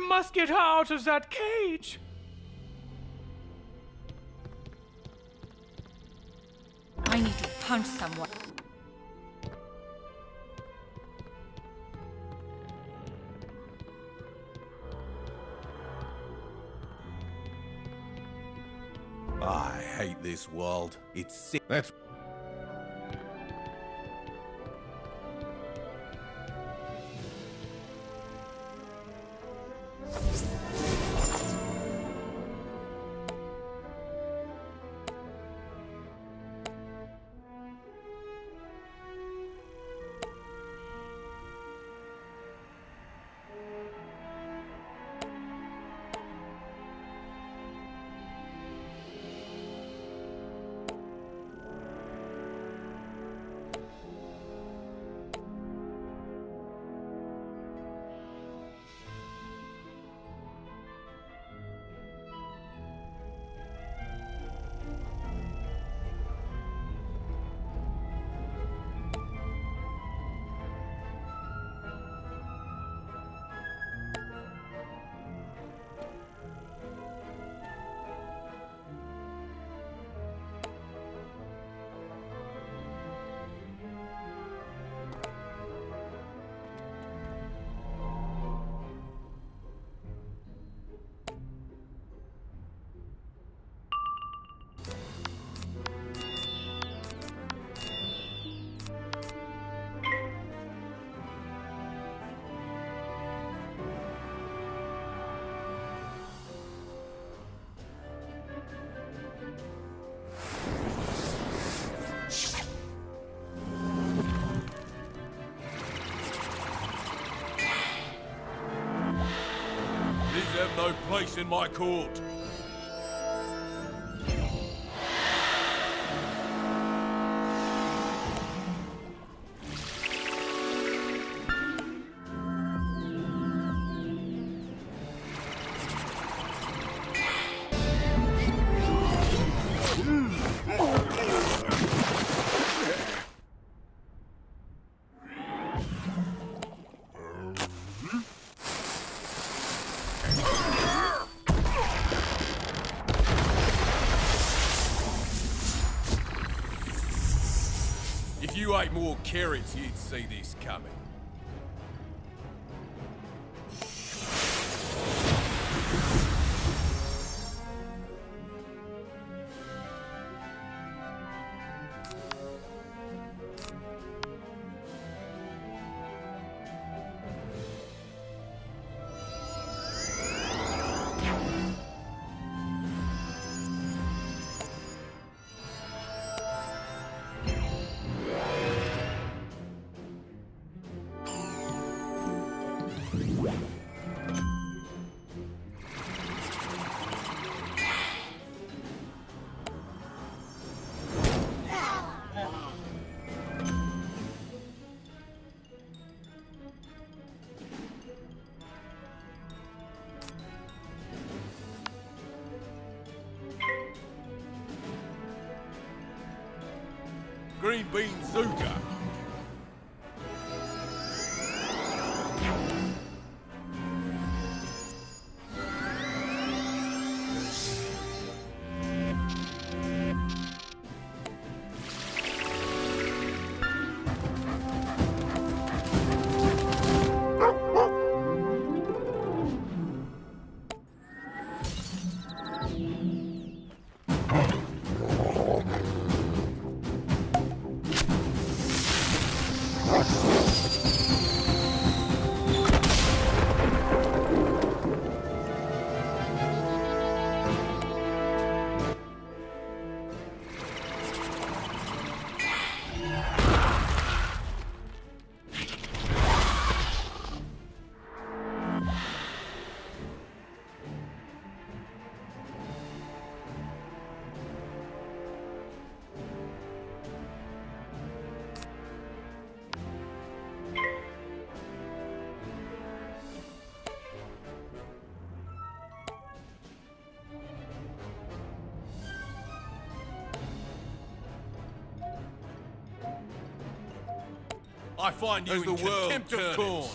must get her out of that cage. I need to punch someone. I hate this world. It's sick. That's... These have no place in my court. If you ate more carrots, you'd see this coming. Green bean zuka. I find you in contempt of corn.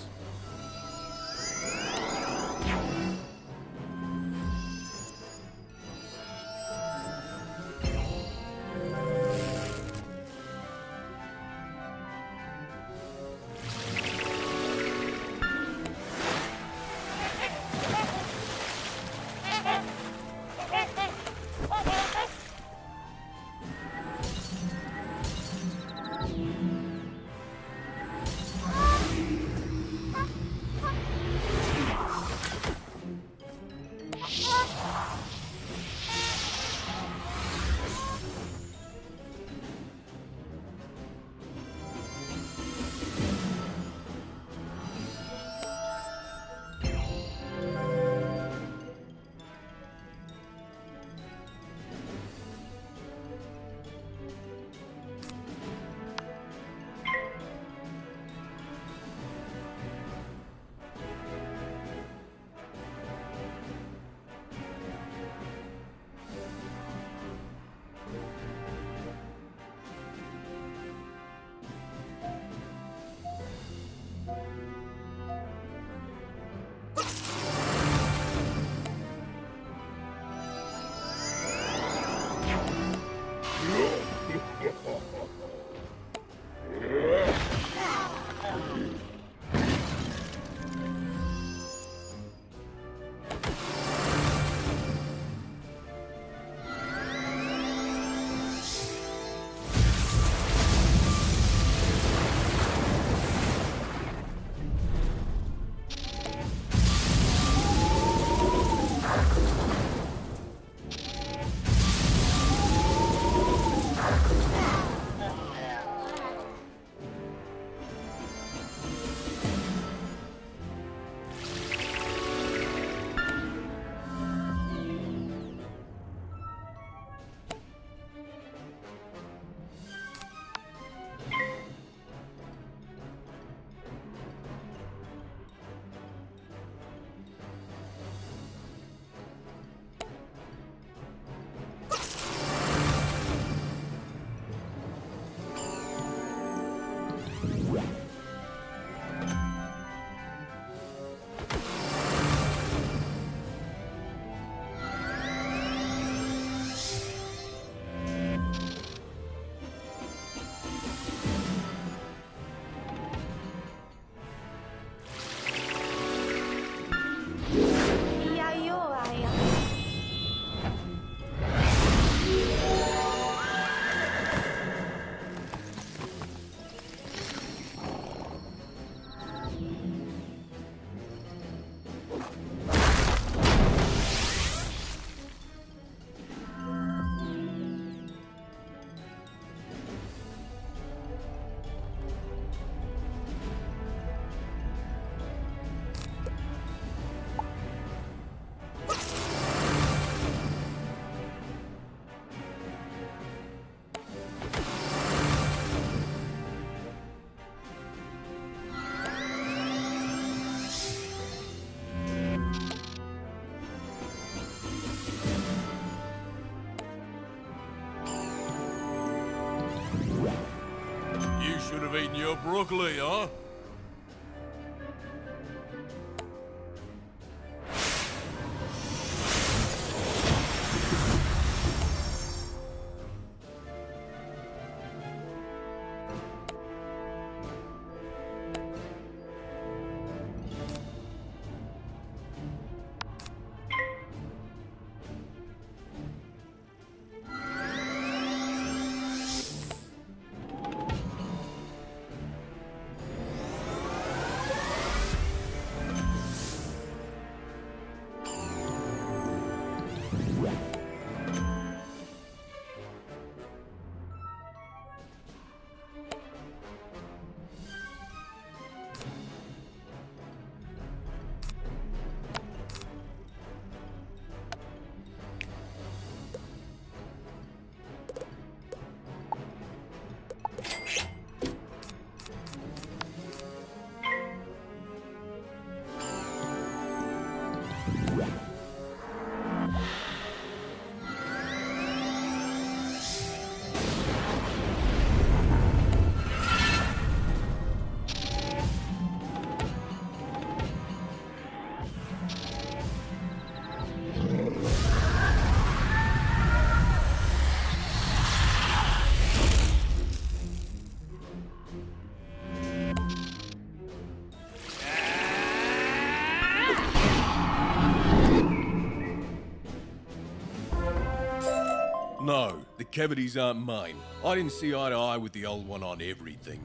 should have eaten your broccoli, huh? No, the cavities aren't mine. I didn't see eye to eye with the old one on everything.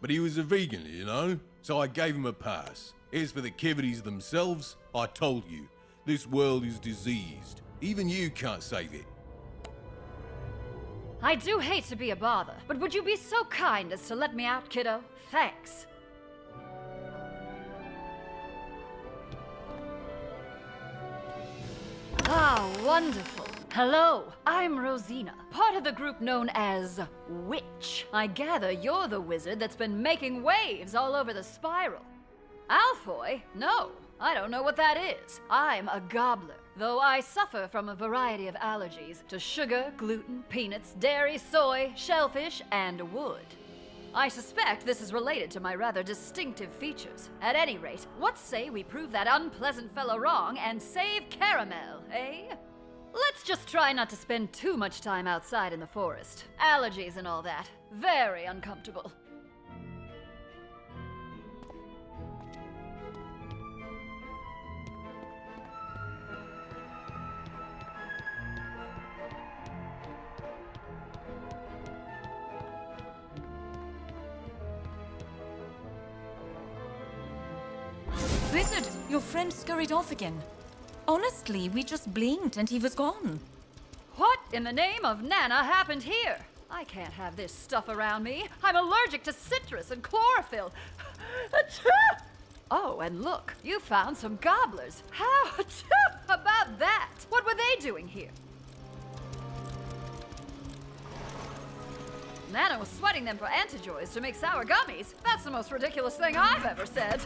But he was a vegan, you know, so I gave him a pass. As for the cavities themselves, I told you, this world is diseased. Even you can't save it. I do hate to be a bother, but would you be so kind as to let me out, kiddo? Thanks. Ah, wonderful. Hello, I'm Rosina, part of the group known as Witch. I gather you're the wizard that's been making waves all over the spiral. Alfoy? No, I don't know what that is. I'm a gobbler, though I suffer from a variety of allergies to sugar, gluten, peanuts, dairy, soy, shellfish, and wood. I suspect this is related to my rather distinctive features. At any rate, what say we prove that unpleasant fellow wrong and save Karamelle, eh? Let's just try not to spend too much time outside in the forest. Allergies and all that. Very uncomfortable. Wizard, your friend scurried off again. Honestly, we just blinked and he was gone. What in the name of Nana happened here? I can't have this stuff around me. I'm allergic to citrus and chlorophyll. Achoo! Oh, and look, you found some gobblers. How about that? What were they doing here? Nana was sweating them for antijoys to make sour gummies. That's the most ridiculous thing I've ever said.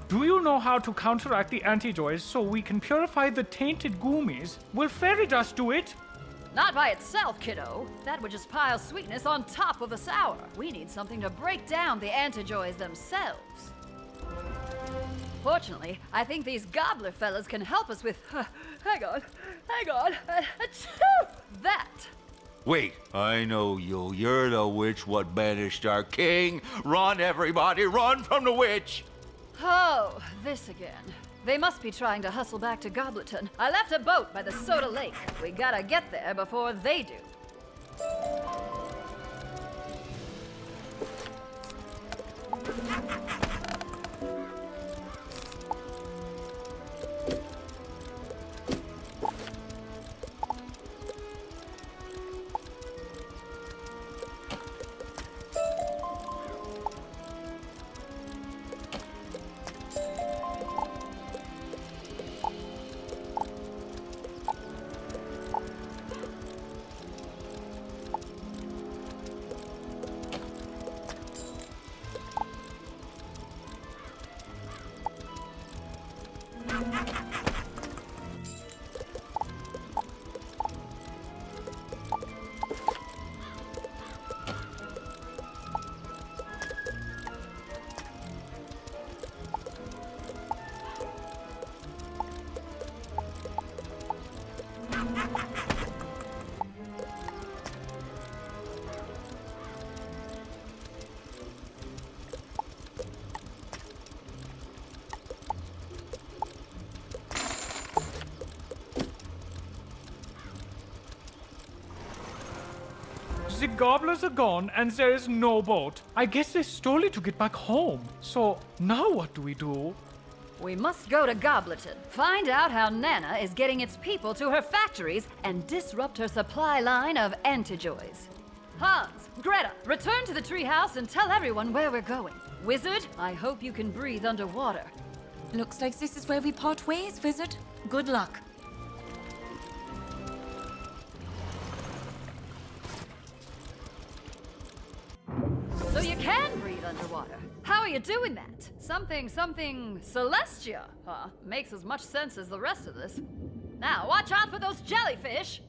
Do you know how to counteract the antijoys so we can purify the tainted goomies? Will fairy dust do it? Not by itself, kiddo. That would just pile sweetness on top of the sour. We need something to break down the antijoys themselves. Fortunately, I think these gobbler fellas can help us with... hang on. That. Wait, I know you. You're the witch what banished our king. Run, everybody, run from the witch! Oh, this again. They must be trying to hustle back to Gobleton. I left a boat by the Soda Lake. We gotta get there before they do. The gobblers are gone and there is no boat. I guess they stole it to get back home. So now what do we do? We must go to Gobleton, find out how Nana is getting its people to her factories, and disrupt her supply line of antijoys. Hans, Greta, return to the treehouse and tell everyone where we're going. Wizard, I hope you can breathe underwater. Looks like this is where we part ways, Wizard. Good luck. So you can breathe underwater. How are you doing that? Something Celestia, huh? Makes as much sense as the rest of this. Now, watch out for those jellyfish!